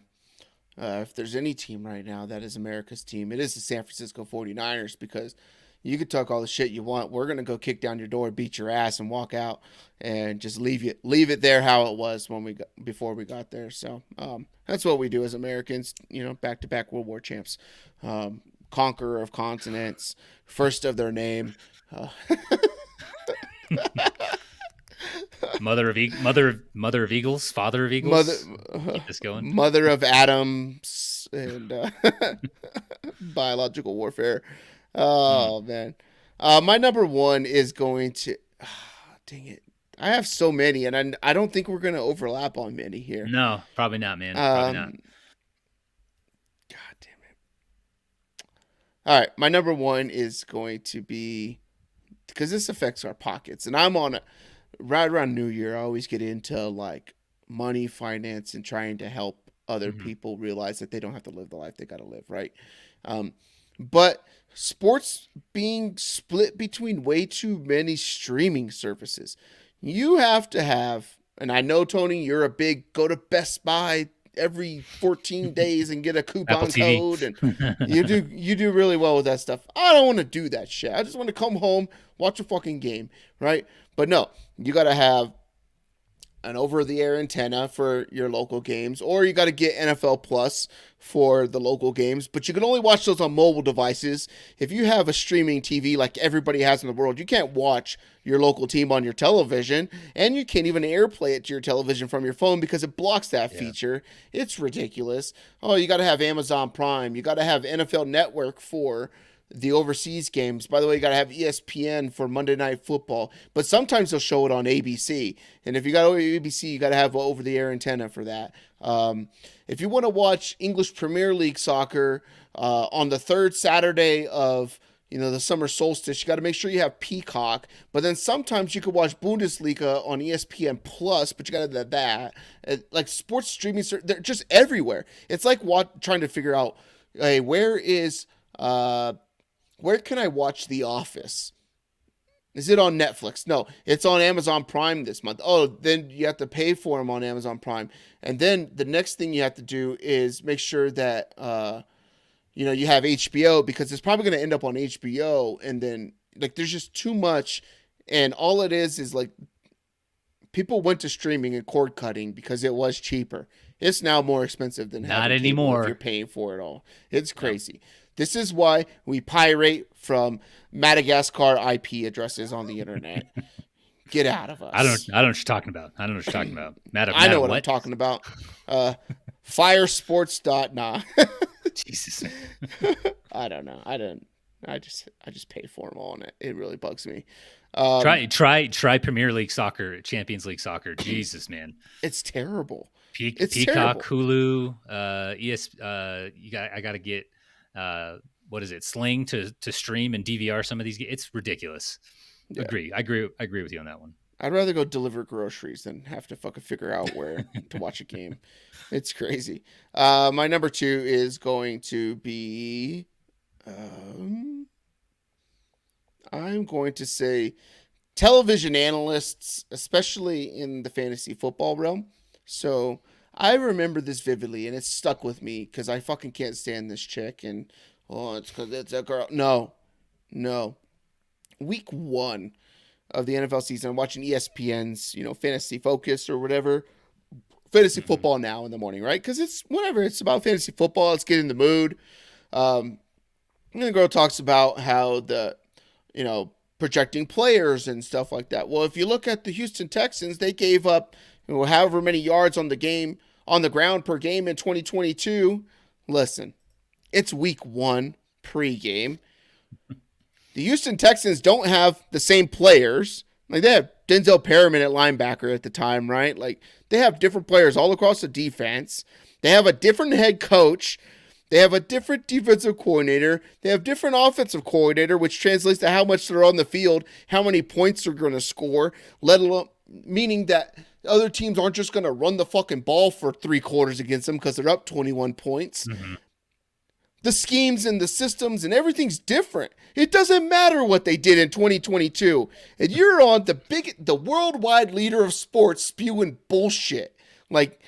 If there's any team right now that is America's team, it is the San Francisco 49ers because you could talk all the shit you want. We're going to go kick down your door, beat your ass, and walk out and just leave it there how it was before we got there. So that's what we do as Americans, back-to-back World War champs, conqueror of continents, first of their name. Mother of eagles, father of eagles. Keep this going. Mother of atoms and biological warfare. Oh man, my number one is going to. Dang it! I have so many, and I don't think we're going to overlap on many here. No, probably not, man. Probably not. God damn All right, my number one is going to be, because this affects our pockets, and I'm on a right around New Year. I always get into like money, finance, and trying to help other Hmm. people realize that they don't have to live the life they got to live, right? Um, but sports being split between way too many streaming services, you have to have, and I know Tony, you're a big go to Best Buy every 14 days and get a Apple coupon TV. code, and you do really well with that stuff. I don't want to do that shit. I just want to come home, watch a fucking game, right? But no, you got to have an over-the-air antenna for your local games, or you got to get NFL Plus for the local games. But you can only watch those on mobile devices. If you have a streaming TV like everybody has in the world, you can't watch your local team on your television, and you can't even AirPlay it to your television from your phone because it blocks that Yeah. feature. It's ridiculous. Oh, you got to have Amazon Prime. You got to have NFL Network for the overseas games. By the way, you got to have ESPN for Monday Night Football, but sometimes they'll show it on ABC. And if you got ABC, you got to have an over-the-air antenna for that. If you want to watch English Premier League soccer on the third Saturday of the summer solstice, you got to make sure you have Peacock. But then sometimes you could watch Bundesliga on ESPN Plus, but you got to have that. Like sports streaming, they're just everywhere. It's like trying to figure out, hey, where can I watch The Office? Is it on Netflix? No, it's on Amazon Prime this month. Oh, then you have to pay for them on Amazon Prime. And then the next thing you have to do is make sure that you have HBO, because it's probably going to end up on HBO. And then like there's just too much, and all it is like people went to streaming and cord cutting because it was cheaper. It's now more expensive than Not having cable if you're anymore. paying for it all. It's Yep. crazy. This is why we pirate from Madagascar IP addresses on the internet. Get out of I don't. us. I don't know what you're talking about. I don't know what you're talking about. I know what I'm What? talking about. Uh, Firesports. Nah. Jesus. I don't know. I just pay for them all, and it really bugs me. Try Premier League soccer, Champions League soccer. Jesus, man. It's terrible. It's Peacock, terrible. Hulu, I got to get what is it, Sling to stream and DVR some of these. It's ridiculous. Yeah. I agree with you on that one. I'd rather go deliver groceries than have to fucking figure out where to watch a game. It's crazy. My number two is going to be. I'm going to say television analysts, especially in the fantasy football realm. So I remember this vividly, and it's stuck with me because I fucking can't stand this chick. And it's because it's a girl. No, no. Week one of the NFL season, I'm watching ESPN's, Fantasy Focus or whatever. Fantasy Hmm. football now in the morning, right? Because it's whatever. It's about fantasy football. Let's get in the mood. And the girl talks about how projecting players and stuff like that. Well, if you look at the Houston Texans, they gave up however many yards on the ground per game in 2022. Listen, it's week one pregame. The Houston Texans don't have the same players. Like they have Denzel Perriman at linebacker at the time, right? Like they have different players all across the defense. They have a different head coach. They have a different defensive coordinator. They have different offensive coordinator, which translates to how much they're on the field, how many points they're going to score, let alone meaning that other teams aren't just going to run the fucking ball for 3 quarters against them because they're up 21 points. Hmm. The schemes and the systems and everything's different. It doesn't matter what they did in 2022. And you're on the worldwide leader of sports spewing bullshit. Like,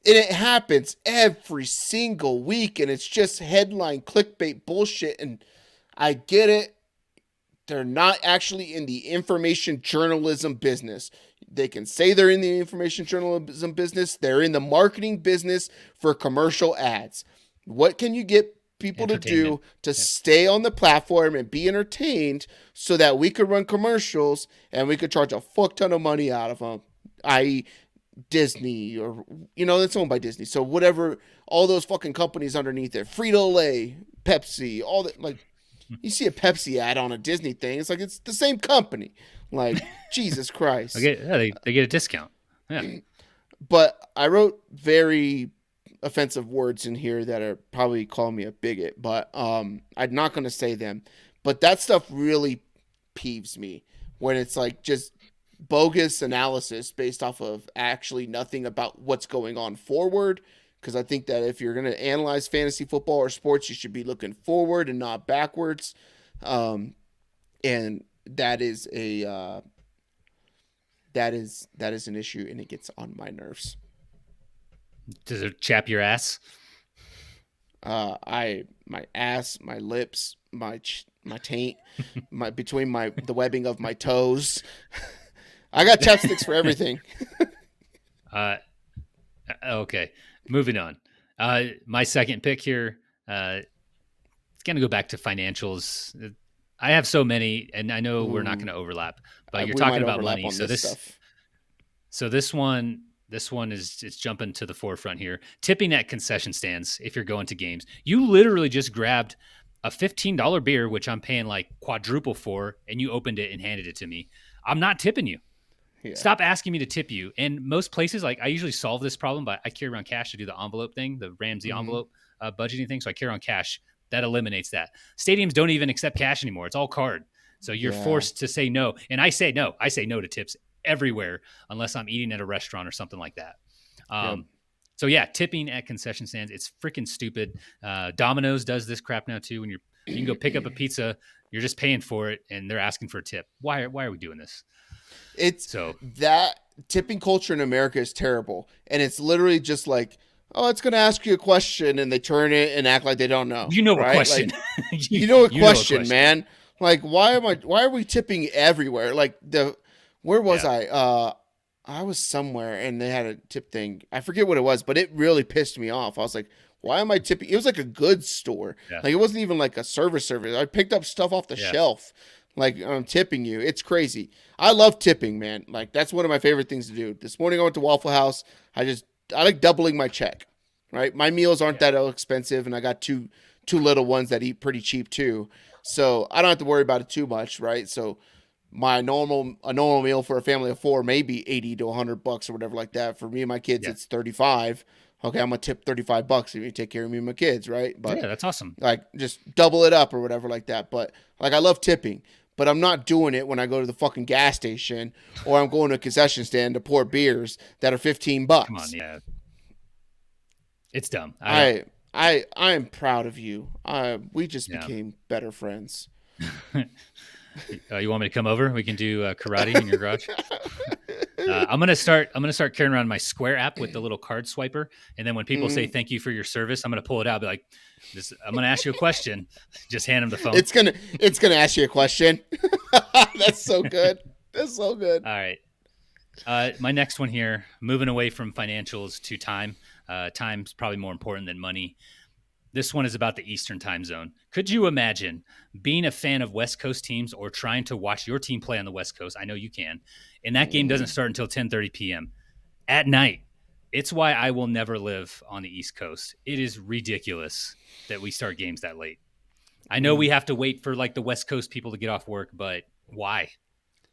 and it happens every single week, and it's just headline clickbait bullshit. And I get it. They're not actually in the information journalism business. They can say they're in the information journalism business. They're in the marketing business for commercial ads. What can you get people to do Entertainment. to Yep. stay on the platform and be entertained so that we could run commercials and we could charge a fuck ton of money out of them, i.e. Disney, or that's owned by Disney. So whatever, all those fucking companies underneath it, Frito-Lay, Pepsi, all that. Like you see a Pepsi ad on a Disney thing, it's like it's the same company. Like Jesus Christ. They get a discount. Yeah. But I wrote very offensive words in here that are probably calling me a bigot, but I'm not going to say them. But that stuff really peeves me when it's like just bogus analysis based off of actually nothing about what's going on forward. Because I think that if you're going to analyze fantasy football or sports, you should be looking forward and not backwards. And that is an issue, and it gets on my nerves. Does it chap your ass? My ass, my lips, my taint, between the webbing of my toes. I got chapsticks for everything. Okay, moving on. My second pick here. It's gonna go back to financials. I have so many, and I know we're not going to overlap, but you're talking about money. So this one is it's jumping to the forefront here. Tipping at concession stands if you're going to games. You literally just grabbed a $15 beer, which I'm paying like quadruple for, and you opened it and handed it to me. I'm not tipping you. Yeah. Stop asking me to tip you. And most places, like I usually solve this problem, but I carry around cash to do the envelope thing, the Ramsey envelope budgeting thing. So I carry around cash. That eliminates that. Stadiums don't even accept cash anymore. It's all card. So you're forced to say no. And I say no. I say no to tips everywhere unless I'm eating at a restaurant or something like that. So yeah, tipping at concession stands, it's freaking stupid. Domino's does this crap now too. When you can go pick up a pizza, you're just paying for it and they're asking for a tip. Why are we doing this? That tipping culture in America is terrible. And it's literally just like, oh, it's going to ask you a question, and they turn it and act like they don't know. You know a question. Like, you know a question, man. Like, why are we tipping everywhere? Like where was I? I was somewhere and they had a tip thing. I forget what it was, but it really pissed me off. I was like, why am I tipping? It was like a goods store. Yeah. Like it wasn't even like a service. I picked up stuff off the shelf. Like I'm tipping you. It's crazy. I love tipping, man. Like that's one of my favorite things to do. This morning I went to Waffle House. I like doubling my check, right? My meals aren't that expensive, and I got two little ones that eat pretty cheap too. So I don't have to worry about it too much, right? So a normal meal for a family of 4 may be $80 to $100 or whatever like that. For me and my kids, it's $35. Okay, I'm gonna tip $35 if you take care of me and my kids, right? But yeah, that's awesome. Like just double it up or whatever like that. But like I love tipping. But I'm not doing it when I go to the fucking gas station or I'm going to a concession stand to pour beers that are $15. Come on, yeah. It's dumb. I am proud of you. We just became better friends. You want me to come over? We can do karate in your garage. I'm gonna start carrying around my Square app with the little card swiper, and then when people say thank you for your service, I'm gonna pull it out. Be like, I'm gonna ask you a question. Just hand them the phone. It's gonna ask you a question. That's so good. That's so good. All right. My next one here, moving away from financials to time. Time's probably more important than money. This one is about the Eastern time zone. Could you imagine being a fan of West Coast teams or trying to watch your team play on the West Coast? I know you can. And that game doesn't start until 10:30 p.m. at night. It's why I will never live on the East Coast. It is ridiculous that we start games that late. I know we have to wait for like the West Coast people to get off work, but why?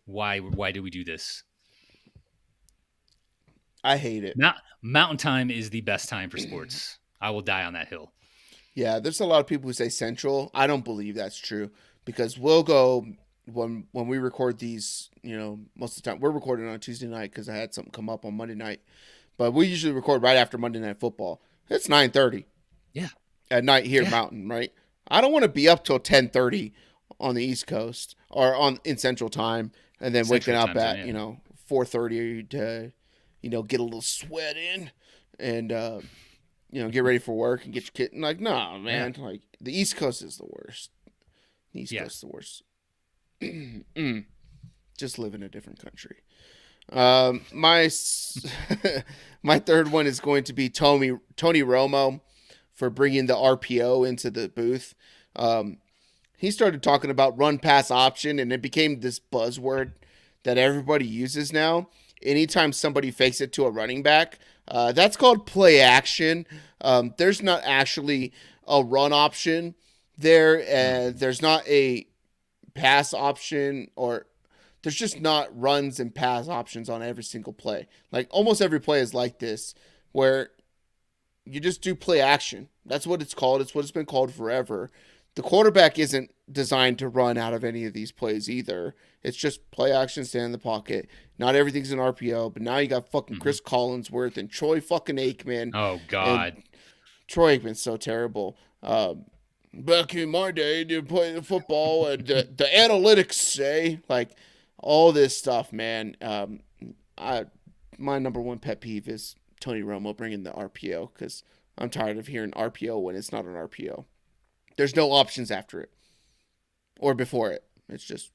Why do we do this? I hate it. Mountain time is the best time for sports. I will die on that hill. Yeah, there's a lot of people who say Central. I don't believe that's true because we'll go when we record these, most of the time we're recording on Tuesday night because I had something come up on Monday night. But we usually record right after Monday Night Football. It's 9:30. Yeah. At night here Mountain, right? I don't want to be up till 10:30 on the East Coast or in Central Time and then waking up at, 4:30 to, get a little sweat in and get ready for work and get your kid. Like, no, man. Yeah. Like, the East Coast is the worst. The East Coast is the worst. Just live in a different country. My third one is going to be Tony Romo for bringing the RPO into the booth. He started talking about run pass option, and it became this buzzword that everybody uses now. Anytime somebody fakes it to a running back, that's called play action. There's not actually a run option there. There's not a pass option, or there's just not runs and pass options on every single play. Like almost every play is like this, where you just do play action. That's what it's called. It's what it's been called forever. The quarterback isn't designed to run out of any of these plays either. It's just play action, stand in the pocket. Not everything's an RPO, but now you got fucking Mm-hmm. Chris Collinsworth and Troy fucking Aikman, Oh and God. Troy Aikman's so terrible. Back in my day, they play the football, and the analytics say like all this stuff, man. I my number one pet peeve is Tony Romo bringing the RPO because I'm tired of hearing RPO when it's not an RPO. There's no options after it or before it. It's just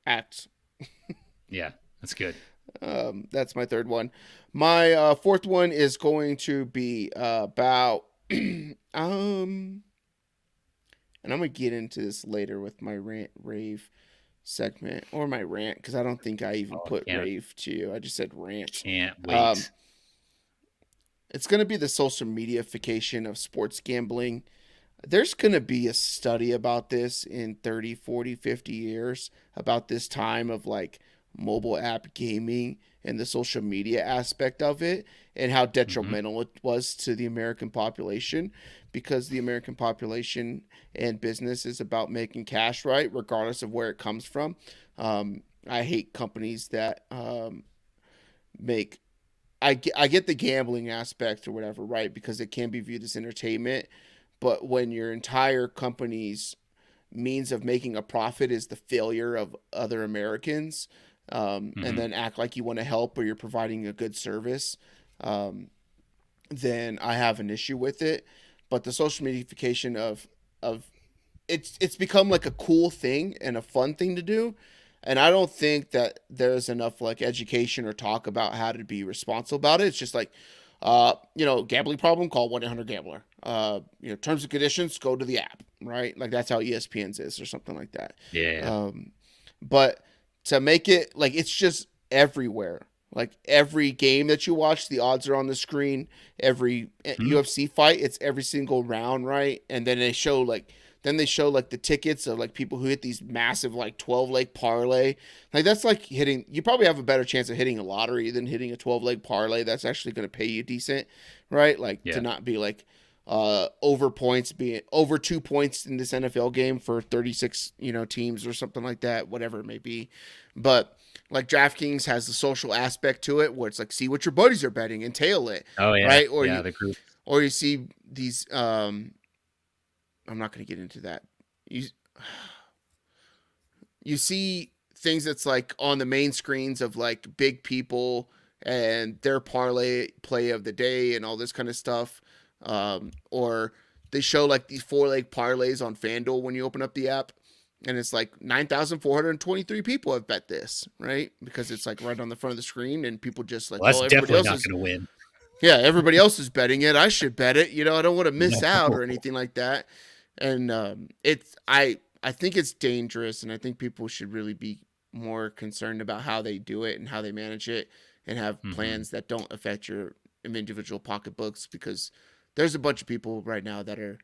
acts. Yeah, that's good. That's my third one. My fourth one is going to be about and I'm gonna get into this later with my rant rave segment or my rant because I don't think I even Oh, put rave to you. I just said rant. can't Um, wait. it's gonna be the social mediaification of sports gambling. There's going to be a study about this in 30, 40, 50 years about this time of like mobile app gaming and the social media aspect of it and how Mm-hmm. detrimental it was to the American population because the American population and business is about making cash, right, regardless of where it comes from. I hate companies that make I get the gambling aspect or whatever, right? Because it can be viewed as entertainment, but when your entire company's means of making a profit is the failure of other Americans, and Mm-hmm. then act like you want to help or you're providing a good service, um, then I have an issue with it. But the social mediaification of it's become like a cool thing and a fun thing to do. And I don't think that there's enough like education or talk about how to be responsible about it. It's just like, gambling problem, call 1-800-GAMBLER. Terms and conditions, go to the app, right? Like that's how ESPN's is or something like that. Yeah. Um, but to make it like it's just everywhere. Like every game that you watch, the odds are on the screen. Every Hmm. UFC fight, it's every single round, right? And then they show like the tickets of like people who hit these massive like 12 leg parlay. Like that's like hitting. You probably have a better chance of hitting a lottery than hitting a 12 leg parlay. That's actually going to pay you decent, right? Like to Yeah. not be like over points being over 2 points in this NFL game for 36 teams or something like that, whatever it may be. But like DraftKings has the social aspect to it where it's like see what your buddies are betting and tail it, Oh yeah. right? Yeah. The group. Or you see these I'm not going to get into that. You you see things that's like on the main screens of like big people and their parlay play of the day and all this kind of stuff. Or they show like these 4 leg parlays on FanDuel when you open up the app. And it's like 9,423 people have bet this, right? Because it's like right on the front of the screen, and people just like, Well, that's oh, everybody definitely else not is, going to win. yeah, everybody else is betting it. I should bet it. I don't want to miss out No. or anything like that. And I think it's dangerous, and I think people should really be more concerned about how they do it and how they manage it, and have Mm-hmm. plans that don't affect your individual pocketbooks. Because there's a bunch of people right now that are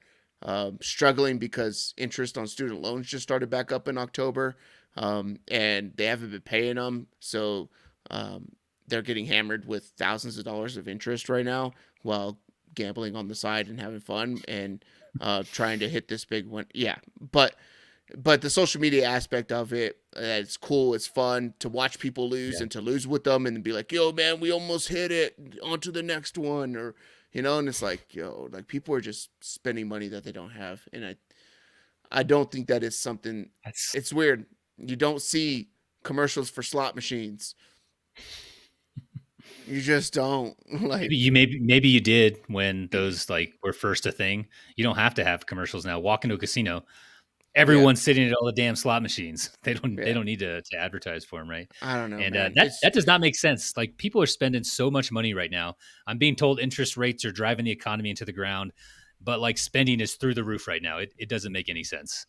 struggling because interest on student loans just started back up in October, and they haven't been paying them, so um, they're getting hammered with thousands of dollars of interest right now while gambling on the side and having fun and trying to hit this big one. Yeah, but the social media aspect of it, it's cool. It's fun to watch people lose Yeah. and to lose with them and be like, yo, man, we almost hit it. On to the next one. Or, and it's like, yo, like people are just spending money that they don't have. And I don't think that is something, That's it's weird. You don't see commercials for slot machines. You just don't. Like, maybe you did when those like were first a thing. You don't have to have commercials now. Walk into a casino, yeah, everyone's sitting at all the damn slot machines. They yeah. don't need to advertise for them, right? I don't know, And man. that does not make sense. Like people are spending so much money right now. I'm being told interest rates are driving the economy into the ground, but like spending is through the roof right now. It doesn't make any sense.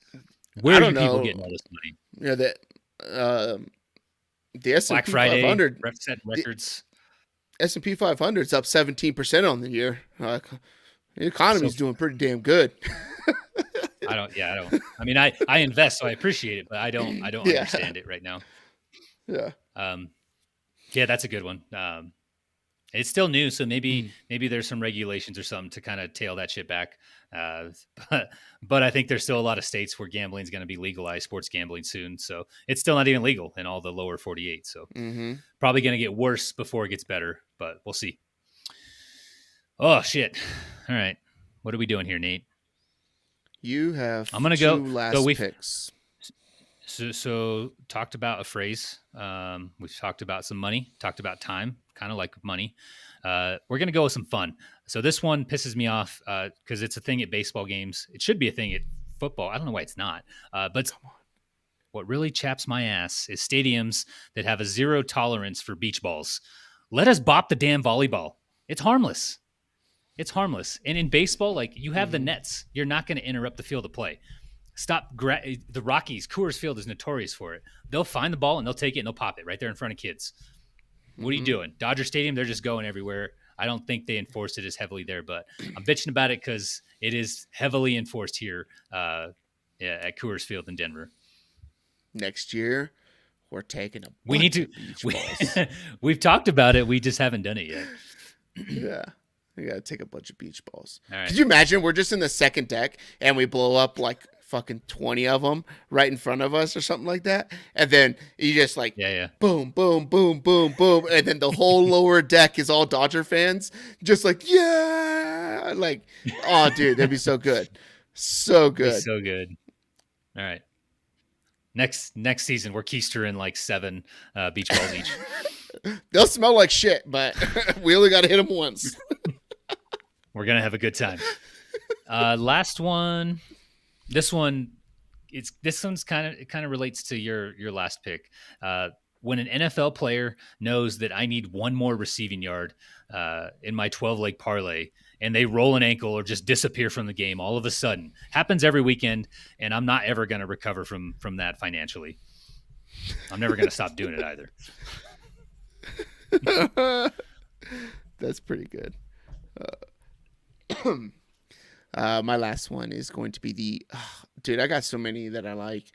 Where I are don't you people know. getting all this money? That the S and Black P Friday, 500, set the records. S&P 500 is up 17% on the year. The So economy's doing pretty damn good. I don't. Yeah, I don't. I mean, I invest, so I appreciate it, but I don't Yeah, understand it right now. yeah. Yeah, that's a good one. It's still new, so maybe Mm. there's some regulations or something to kind of tail that shit back. Uh, but I think there's still a lot of states where gambling is going to be legalized, sports gambling soon. So it's still not even legal in all the lower 48. So Mm-hmm. probably going to get worse before it gets better, but we'll see. Oh shit! All right, what are we doing here, Nate? You I'm have gonna go. two So last we've picks. talked about a phrase. We've talked about some money. Talked about time, kind of like money. We're gonna go with some fun. So this one pisses me off because it's a thing at baseball games. It should be a thing at football. I don't know why it's not. But what really chaps my ass is stadiums that have a zero tolerance for beach balls. Let us bop the damn volleyball. It's harmless. It's harmless. And in baseball, like you have the Mm-hmm. nets, you're not going to interrupt the field of play. The Rockies, Coors Field is notorious for it. They'll find the ball and they'll take it and they'll pop it right there in front of kids. What are you Mm-hmm. doing? Dodger Stadium, they're just going everywhere. I don't think they enforced it as heavily there, but I'm bitching about it because it is heavily enforced here at Coors Field in Denver. Next year, we're taking a We need bunch to. of beach balls. We've talked about it. We just haven't done it yet. Yeah. We gotta take a bunch of beach balls. All right. Could you imagine we're just in the second deck and we blow up like fucking 20 of them right in front of us or something like that? And then you just like Yeah. boom, boom, boom, boom, boom. And then the whole lower deck is all Dodger fans. Just like, yeah. Like, oh, dude, that'd be so good. So It'd be good. so good. All right. Next season, we're keistering like 7 beach balls each. They'll smell like shit, but we only got to hit them once. We're gonna have a good time. Last one. This one's kind of relates to your last pick. When an NFL player knows that I need one more receiving yard in my 12-leg parlay, and they roll an ankle or just disappear from the game all of a sudden, happens every weekend, and I'm not ever going to recover from that financially. I'm never going to stop doing it either. That's pretty good. My last one is going to be dude, I got so many that I like.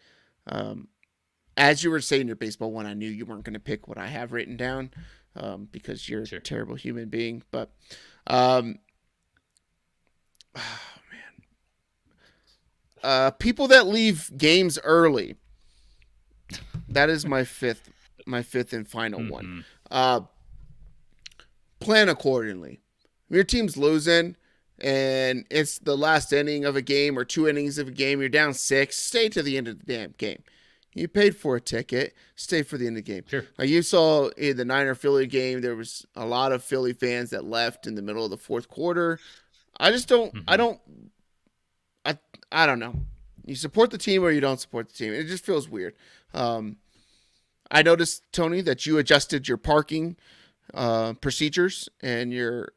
As you were saying your baseball one, I knew you weren't going to pick what I have written down because you're Sure. a terrible human being. But, oh man, people that leave games early. That is my fifth and final one. Plan accordingly. If your team's losing and it's the last inning of a game or 2 innings of a game, you're down 6, stay to the end of the damn game. You paid for a ticket, stay for the end of the game. Sure. Like you saw in the Niner Philly game, there was a lot of Philly fans that left in the middle of the fourth quarter. I just don't, I don't know. You support the team or you don't support the team. It just feels weird. I noticed, Tony, that you adjusted your parking procedures and your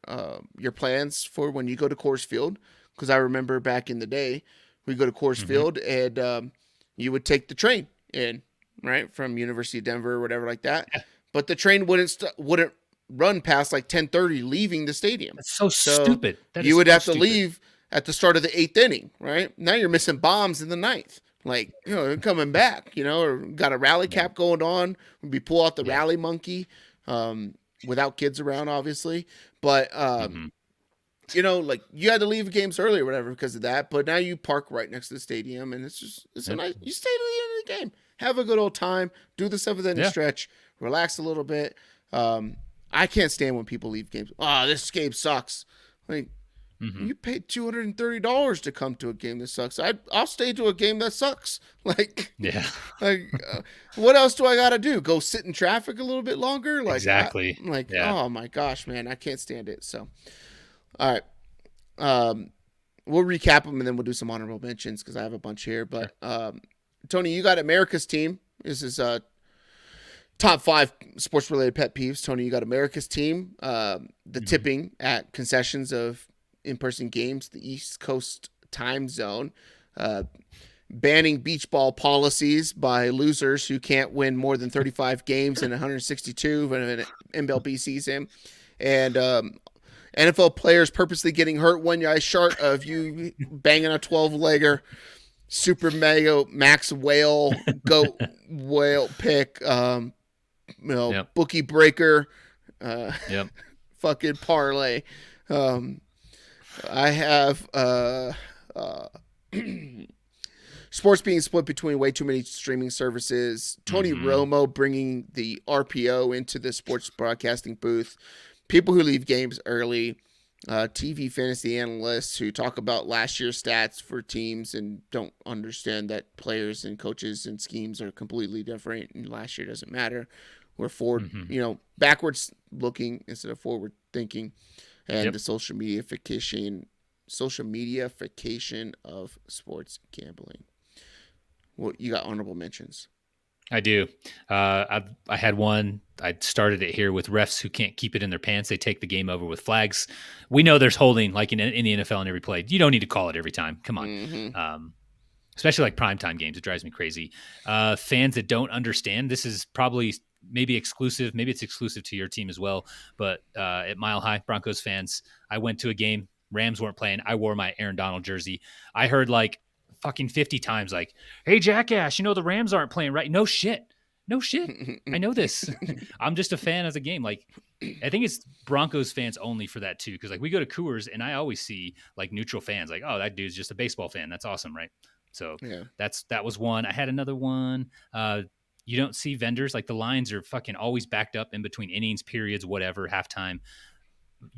plans for when you go to Coors Field, because I remember back in the day we go to Coors Field and you would take the train in, right, from University of Denver or whatever like that, but the train wouldn't run past like 10:30 leaving the stadium. That's so stupid. You would have to leave at the start of the 8th inning, right? Now you're missing bombs in the 9th. Like, coming back, or got a rally cap going on. We pull out the rally monkey. Without kids around, obviously, but like you had to leave games early or whatever because of that. But now you park right next to the stadium, and it's a nice. You stay to the end of the game, have a good old time, do the 7th inning stretch, relax a little bit. I can't stand when people leave games. Oh, this game sucks. Like you paid $230 to come to a game that sucks. I'll stay to a game that sucks. Like what else do I got to do? Go sit in traffic a little bit longer? Like exactly. Oh my gosh, man, I can't stand it. So, all right, we'll recap them and then we'll do some honorable mentions because I have a bunch here. But Tony, you got America's team. This is top 5 sports related pet peeves. Tony, you got America's team. The tipping at concessions of in-person games, the East Coast time zone, banning beach ball policies by losers who can't win more than 35 games in 162 in an MLB season, and NFL players purposely getting hurt. One nice short of you banging a 12-legger, super mega max whale, goat whale pick, bookie breaker, fucking parlay. Um, I have uh, sports being split between way too many streaming services. Tony Mm-hmm. Romo bringing the RPO into the sports broadcasting booth. People who leave games early. TV fantasy analysts who talk about last year's stats for teams and don't understand that players and coaches and schemes are completely different and last year doesn't matter. We're forward, Mm-hmm. backwards looking instead of forward thinking, and Yep. the social mediaification of sports gambling. Well, you got honorable mentions. I do. I had one. I started it here with refs who can't keep it in their pants. They take the game over with flags. We know there's holding, like in the NFL in every play. You don't need to call it every time. Come on. Mm-hmm. Especially like primetime games. It drives me crazy. Fans that don't understand. This is probably maybe exclusive. Maybe it's exclusive to your team as well. But at Mile High, Broncos fans, I went to a game. Rams weren't playing. I wore my Aaron Donald jersey. I heard like fucking 50 times like, hey, jackass, the Rams aren't playing right. No shit. No shit. I know this. I'm just a fan of the game. Like, I think it's Broncos fans only for that too. Cause like we go to Coors and I always see like neutral fans like, oh, that dude's just a baseball fan. That's awesome. Right. So Yeah. that was one. I had another one. You don't see vendors like the lines are fucking always backed up in between innings, periods, whatever, halftime.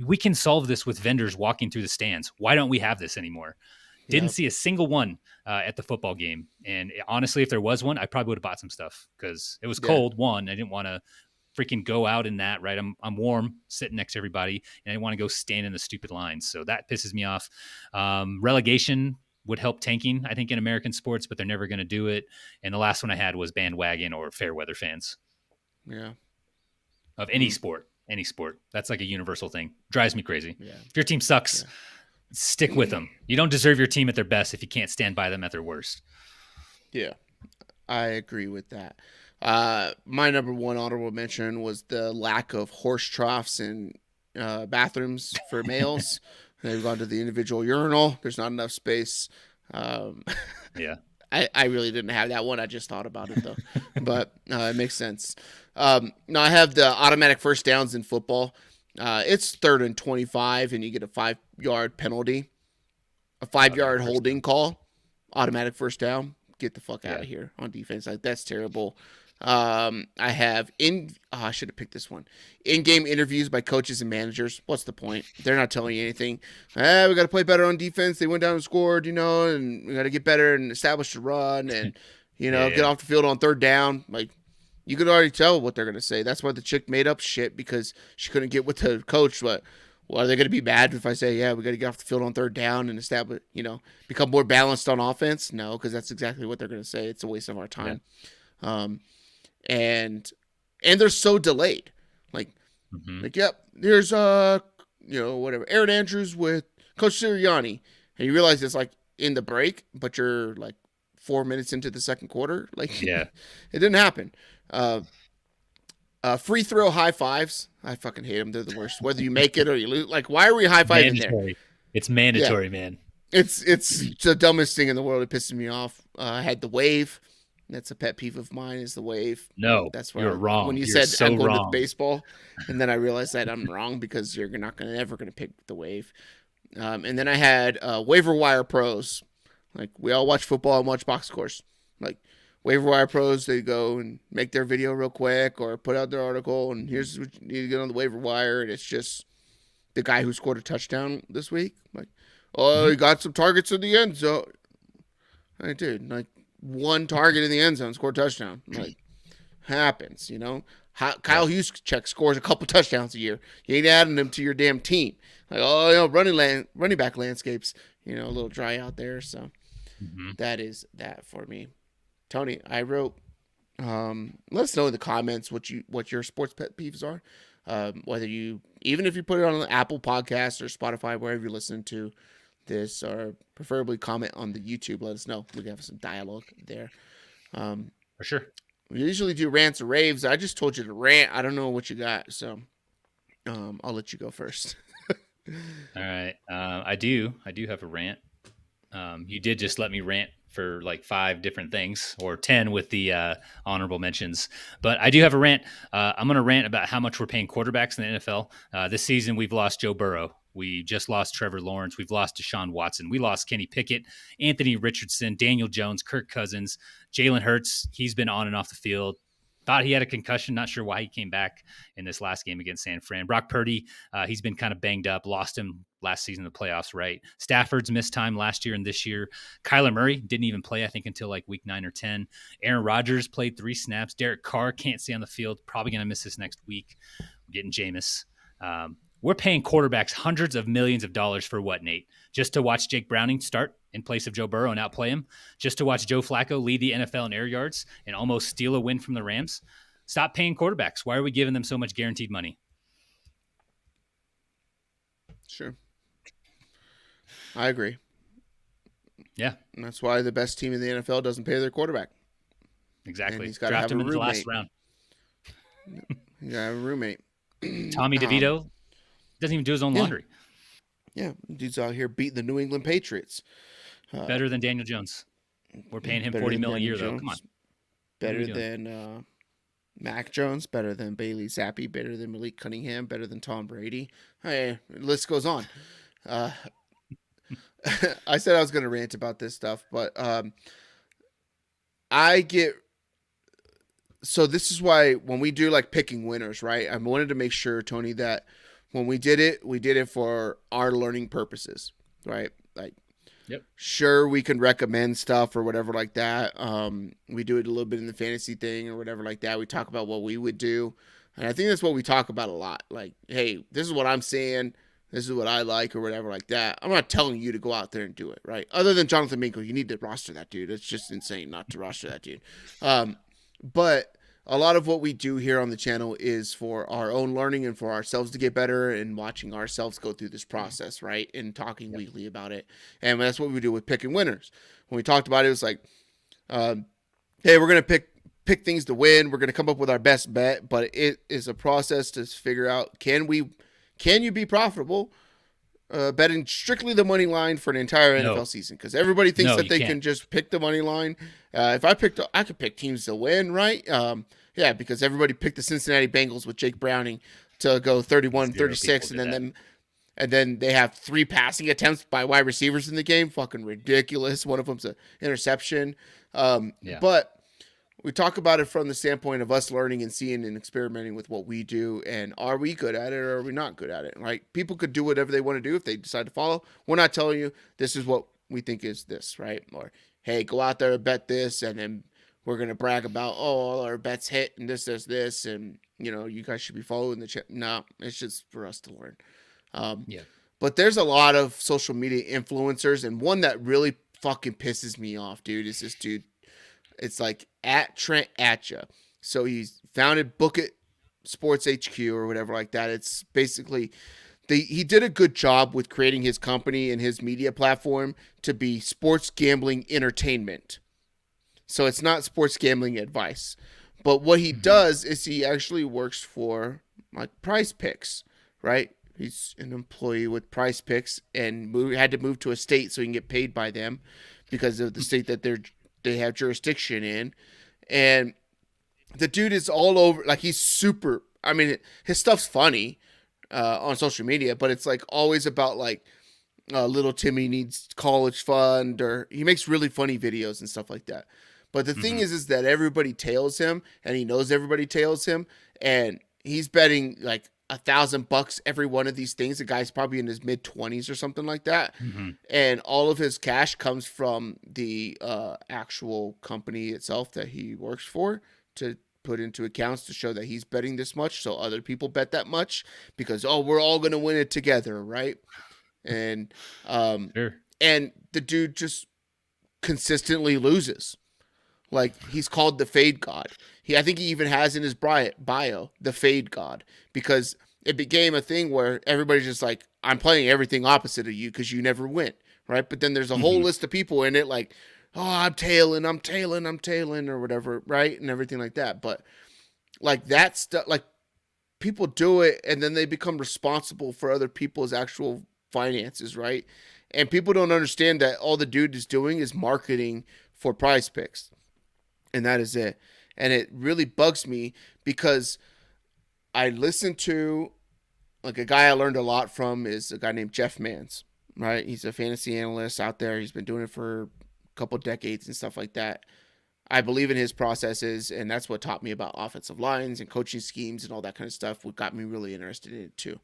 We can solve this with vendors walking through the stands. Why don't we have this anymore? Didn't Yep. see a single one at the football game. And honestly, if there was one, I probably would have bought some stuff because it was Yeah. cold. One, I didn't want to freaking go out in that, right? I'm warm sitting next to everybody and I didn't want to go stand in the stupid lines. So that pisses me off. Relegation would help tanking, I think, in American sports, but they're never going to do it. And the last one I had was bandwagon or fair weather fans Yeah. of any sport. Any sport. That's like a universal thing. Drives me crazy. Yeah. If your team sucks, Yeah. stick with them. You don't deserve your team at their best if you can't stand by them at their worst. Yeah. I agree with that. My number one honorable mention was the lack of horse troughs in bathrooms for males. They've gone to the individual urinal. There's not enough space. Um, Yeah. I really didn't have that one. I just thought about it though, but it makes sense. Now I have the automatic first downs in football. It's 3rd and 25, and you get a 5-yard penalty, a 5-yard holding call, automatic first down. Get the fuck out of here on defense. Like that's terrible. I have I should have picked this one. In-game interviews by coaches and managers. What's the point? They're not telling you anything. We got to play better on defense. They went down and scored, and we got to get better and establish the run and, get off the field on 3rd down. Like, you could already tell what they're going to say. That's why the chick made up shit because she couldn't get with the coach. But are they going to be mad if I say, yeah, we got to get off the field on 3rd down and establish, become more balanced on offense? No, because that's exactly what they're going to say. It's a waste of our time. Yeah. And they're so delayed. Like, yep, here's whatever, Aaron Andrews with Coach Sirianni, and you realize it's like in the break, but you're like 4 minutes into the second quarter. Like, it didn't happen. Free throw high fives, I fucking hate them. They're the worst. Whether you make it or you lose, like, why are we high fiving there? It's mandatory, man. It's the dumbest thing in the world. It pisses me off. I had the wave. That's a pet peeve of mine is the wave. No, that's why you're wrong. When you you're said so I'm going wrong. to baseball, and then I realized that I'm wrong because you're not ever going to pick the wave. And then I had waiver wire pros. Like, we all watch football and watch box scores. Like, waiver wire pros, they go and make their video real quick or put out their article, and here's what you need to get on the waiver wire, and it's just the guy who scored a touchdown this week. Like, he got some targets in the end zone. I did. Like, one target in the end zone, scored a touchdown. Like, happens, Kyle Juszczyk scores a couple touchdowns a year. You ain't adding them to your damn team. Like, running back landscapes, a little dry out there. So that is that for me. Tony, I wrote. Let us know in the comments what your sports pet peeves are. Whether even if you put it on the Apple Podcast or Spotify, wherever you listen to this, or preferably comment on the YouTube. Let us know. We can have some dialogue there. For sure. We usually do rants or raves. I just told you to rant. I don't know what you got, so I'll let you go first. All right. I do have a rant. You did just let me rant for like 5 different things, or 10 with the honorable mentions. But I do have a rant. I'm going to rant about how much we're paying quarterbacks in the NFL. This season, we've lost Joe Burrow. We just lost Trevor Lawrence. We've lost Deshaun Watson. We lost Kenny Pickett, Anthony Richardson, Daniel Jones, Kirk Cousins, Jalen Hurts. He's been on and off the field. Thought he had a concussion. Not sure why he came back in this last game against San Fran. Brock Purdy, he's been kind of banged up. Lost him last season in the playoffs, right? Stafford's missed time last year and this year. Kyler Murray didn't even play, I think, until like week 9 or 10. Aaron Rodgers played 3 snaps. Derek Carr can't stay on the field. Probably going to miss this next week. We're getting Jameis. We're paying quarterbacks hundreds of millions of dollars for what, Nate? Just to watch Jake Browning start in place of Joe Burrow and outplay him? Just to watch Joe Flacco lead the NFL in air yards and almost steal a win from the Rams? Stop paying quarterbacks. Why are we giving them so much guaranteed money? Sure. I agree. Yeah. And that's why the best team in the NFL doesn't pay their quarterback. Exactly. And he's got Draft to have him a in the roommate. last round. He's got to have a roommate. Tommy DeVito doesn't even do his own laundry. Yeah. Dude's out here beating the New England Patriots. Better than Daniel Jones. We're paying him $40 million a year, though. Come on. Better than Mac Jones. Better than Bailey Zappi. Better than Malik Cunningham. Better than Tom Brady. Hey, the list goes on. I said I was going to rant about this stuff, but so this is why when we do like picking winners, right? I wanted to make sure, Tony, that when we did it for our learning purposes, right? Like, yep. Sure, we can recommend stuff or whatever like that. We do it a little bit in the fantasy thing or whatever like that. We talk about what we would do. And I think that's what we talk about a lot. Like, hey, this is what I'm saying. This is what I like or whatever like that. I'm not telling you to go out there and do it, right? Other than Jonathan Mingo, you need to roster that dude. It's just insane not to roster that dude. But a lot of what we do here on the channel is for our own learning and for ourselves to get better and watching ourselves go through this process, right? And talking weekly about it. And that's what we do with picking winners. When we talked about it, it was like, hey, we're going to pick things to win. We're going to come up with our best bet, but it is a process to figure out, can you be profitable betting strictly the money line for an entire NFL season? Because everybody thinks that they can just pick the money line. If I could pick teams to win, right? Yeah, because everybody picked the Cincinnati Bengals with Jake Browning to go 31-36, and then they have 3 passing attempts by wide receivers in the game. Fucking ridiculous. One of them's an interception. But we talk about it from the standpoint of us learning and seeing and experimenting with what we do, and are we good at it or are we not good at it, right? People could do whatever they want to do if they decide to follow. We're not telling you this is what we think is this, right? Or, hey, go out there and bet this, and then we're going to brag about, all our bets hit and this, and, you guys should be following the channel. No, it's just for us to learn. But there's a lot of social media influencers, and one that really fucking pisses me off, dude, is this dude. It's like at Trent Atcha. So he's founded Book It Sports HQ or whatever like that. It's basically he did a good job with creating his company and his media platform to be sports gambling entertainment. So it's not sports gambling advice. But what he does is he actually works for like Prize Picks, right? He's an employee with Prize Picks and had to move to a state so he can get paid by them because of the state that they have jurisdiction in. And the dude is all over, like he's super, I mean, his stuff's funny on social media, but it's like always about like little Timmy needs college fund, or he makes really funny videos and stuff like that. But the thing is that everybody tails him, and he knows everybody tails him, and he's betting like $1,000 every one of these things. The guy's probably in his mid-20s or something like that. And all of his cash comes from the actual company itself that he works for to put into accounts to show that he's betting this much, so other people bet that much because, we're all going to win it together, right? And and the dude just consistently loses. Like, he's called the Fade God. I think he even has in his bio, the Fade God, because it became a thing where everybody's just like, I'm playing everything opposite of you because you never win, right? But then there's a whole list of people in it like, I'm tailing, or whatever, right? And everything like that. But like that stuff, like people do it and then they become responsible for other people's actual finances, right? And people don't understand that all the dude is doing is marketing for Prize Picks, and that is it. And it really bugs me because I listen to like a guy I learned a lot from is a guy named Jeff Mans, right? He's a fantasy analyst out there. He's been doing it for a couple decades and stuff like that. I believe in his processes, and that's what taught me about offensive lines and coaching schemes and all that kind of stuff. What got me really interested in it too.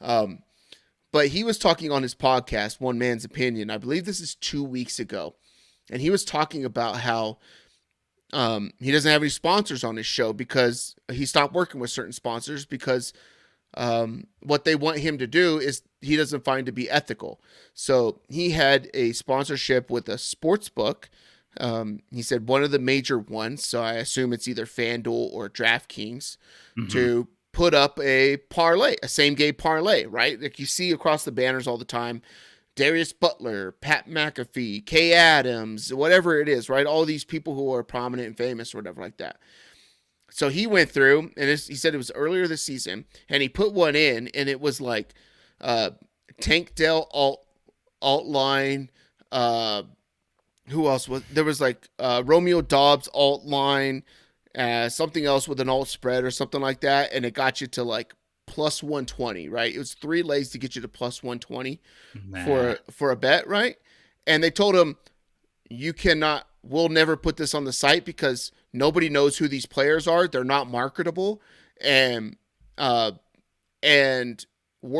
Um, but he was talking on his podcast, One Man's Opinion. I believe this is 2 weeks ago, and he was talking about how he doesn't have any sponsors on his show because he stopped working with certain sponsors because what they want him to do is he doesn't find to be ethical. So he had a sponsorship with a sports book. He said one of the major ones, so I assume it's either FanDuel or DraftKings, to put up a parlay, a same game parlay, right? Like you see across the banners all the time. Darius Butler, Pat McAfee, Kay Adams, whatever it is, right? All these people who are prominent and famous or whatever like that. So he went through, and he said it was earlier this season, and he put one in, and it was like Tank Dell alt line. Who else was there? Was like Romeo Dobbs alt line, something else with an alt spread or something like that, and it got you to like plus 120, right? It was 3 legs to get you to plus 120 for a bet, right? And they told him we'll never put this on the site because nobody knows who these players are. They're not marketable, and we're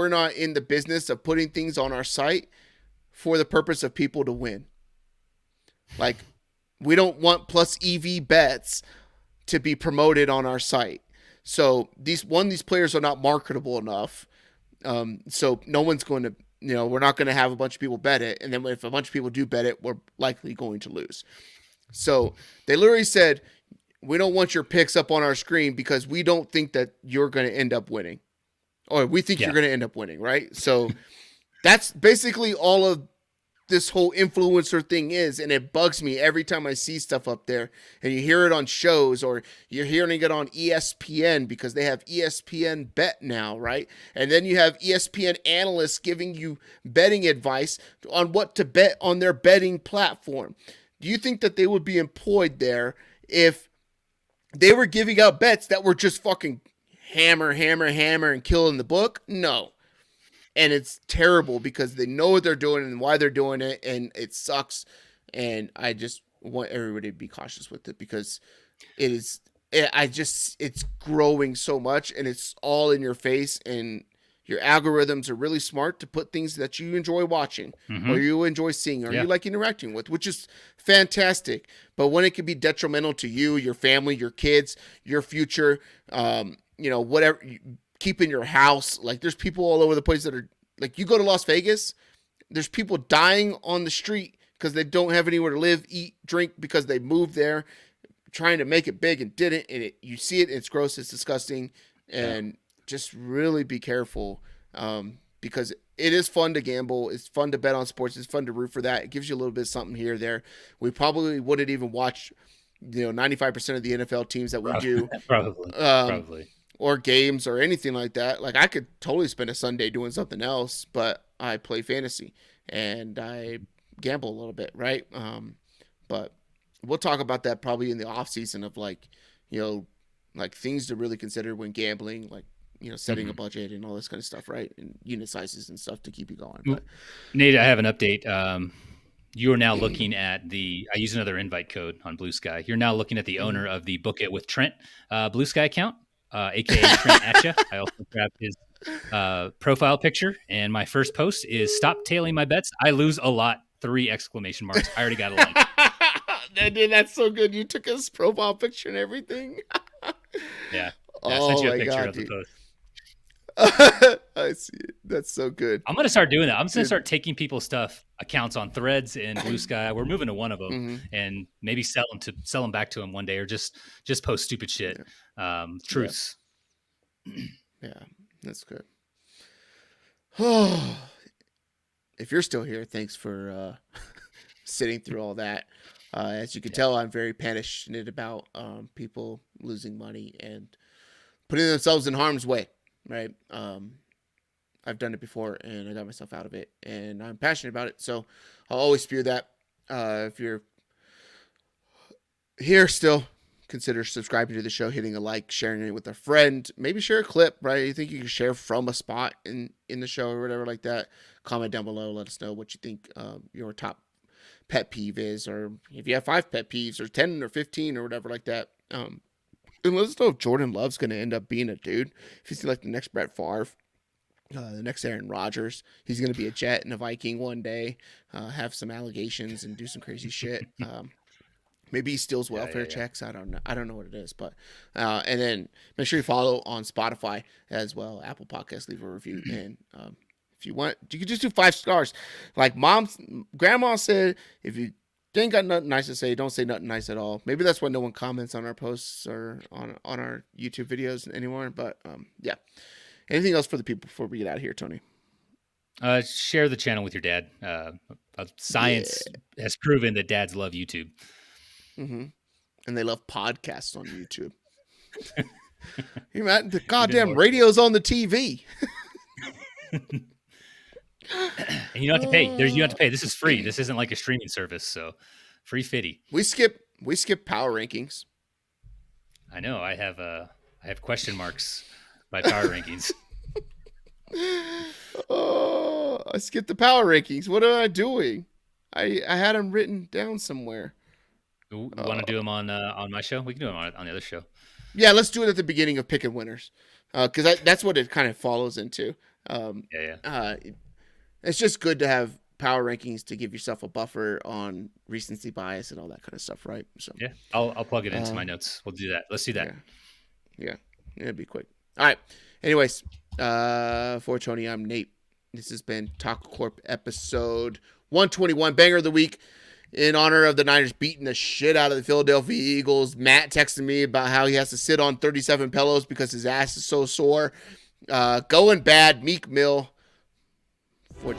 not in the business of putting things on our site for the purpose of people to win. Like, we don't want plus EV bets to be promoted on our site. So these players are not marketable enough. So no one's going to, we're not going to have a bunch of people bet it. And then if a bunch of people do bet it, we're likely going to lose. So they literally said, we don't want your picks up on our screen because we don't think that you're going to end up winning. Or we think you're going to end up winning, right? So that's basically all of this whole influencer thing is, and it bugs me every time I see stuff up there and you hear it on shows or you're hearing it on ESPN because they have ESPN Bet now, right? And then you have ESPN analysts giving you betting advice on what to bet on their betting platform. Do you think that they would be employed there if they were giving out bets that were just fucking hammer and killing the book? No. And it's terrible because they know what they're doing and why they're doing it, and it sucks. And I just want everybody to be cautious with it because it's growing so much, and it's all in your face, and your algorithms are really smart to put things that you enjoy watching or you enjoy seeing or you like interacting with, which is fantastic. But when it can be detrimental to you, your family, your kids, your future, whatever, keeping your house, like there's people all over the place that are like, you go to Las Vegas, there's people dying on the street because they don't have anywhere to live, eat, drink because they moved there trying to make it big and didn't. And you see it, it's gross, it's disgusting. And just really be careful because it is fun to gamble. It's fun to bet on sports. It's fun to root for that. It gives you a little bit of something here or there. We probably wouldn't even watch, 95% of the NFL teams that we do. Probably. Or games or anything like that. Like, I could totally spend a Sunday doing something else, but I play fantasy and I gamble a little bit, right? But we'll talk about that probably in the off season of like things to really consider when gambling, like, setting a budget and all this kind of stuff, right? And unit sizes and stuff to keep you going. But Nate, I have an update. You are now looking at I use another invite code on Blue Sky. You're now looking at the owner of the Book It with Trent Blue Sky account. AKA Trent Atcha. I also grabbed his profile picture, and my first post is "Stop tailing my bets. I lose a lot." 3 exclamation marks. I already got a link. Dude, that's so good. You took his profile picture and everything. Yeah, I sent you a picture God, of the post. I see it. That's so good. I'm gonna start doing that. I'm just gonna start taking people's accounts on Threads and Blue Sky. We're moving to one of them, and maybe sell them back to them one day, or just post stupid shit. Truths. Yeah, that's good. If you're still here, thanks for sitting through all that. As you can tell, I'm very passionate about people losing money and putting themselves in harm's way. Right. I've done it before and I got myself out of it and I'm passionate about it. So I'll always spew that. If you're here still, consider subscribing to the show, hitting a like, sharing it with a friend, maybe share a clip, right? You think you can share from a spot in the show or whatever like that. Comment down below. Let us know what you think your top pet peeve is, or if you have 5 pet peeves or 10 or 15 or whatever like that. And let us know if Jordan Love's going to end up being a dude. If he's like the next Brett Favre, the next Aaron Rodgers, he's going to be a Jet and a Viking one day, have some allegations and do some crazy shit. Maybe he steals welfare checks. I don't know. I don't know what it is, but and then make sure you follow on Spotify as well. Apple Podcasts, leave a review, and if you want, you can just do 5 stars. Like grandma said, if you ain't got nothing nice to say, don't say nothing nice at all. Maybe that's why no one comments on our posts or on our YouTube videos anymore. But yeah. Anything else for the people before we get out of here, Tony? Share the channel with your dad. Science has proven that dads love YouTube. Mm-hmm. And they love podcasts on YouTube. The goddamn radio's on the TV. And you don't have to pay. You don't have to pay. This is free. This isn't like a streaming service, so free fitty. We skip power rankings. I know. I have question marks by power rankings. Oh, I skipped the power rankings. What am I doing? I had them written down somewhere. You want to do them on my show? We can do them on the other show. Yeah, let's do it at the beginning of picking winners, because that's what it kind of follows into. It's just good to have power rankings to give yourself a buffer on recency bias and all that kind of stuff, right? So yeah, I'll plug it into my notes. We'll do that. Let's do that. Yeah, it'll be quick. All right. Anyways, for Tony, I'm Nate. This has been TacoCorp episode 121, banger of the week. In honor of the Niners beating the shit out of the Philadelphia Eagles. Matt texted me about how he has to sit on 37 pillows because his ass is so sore. Going bad, Meek Mill. For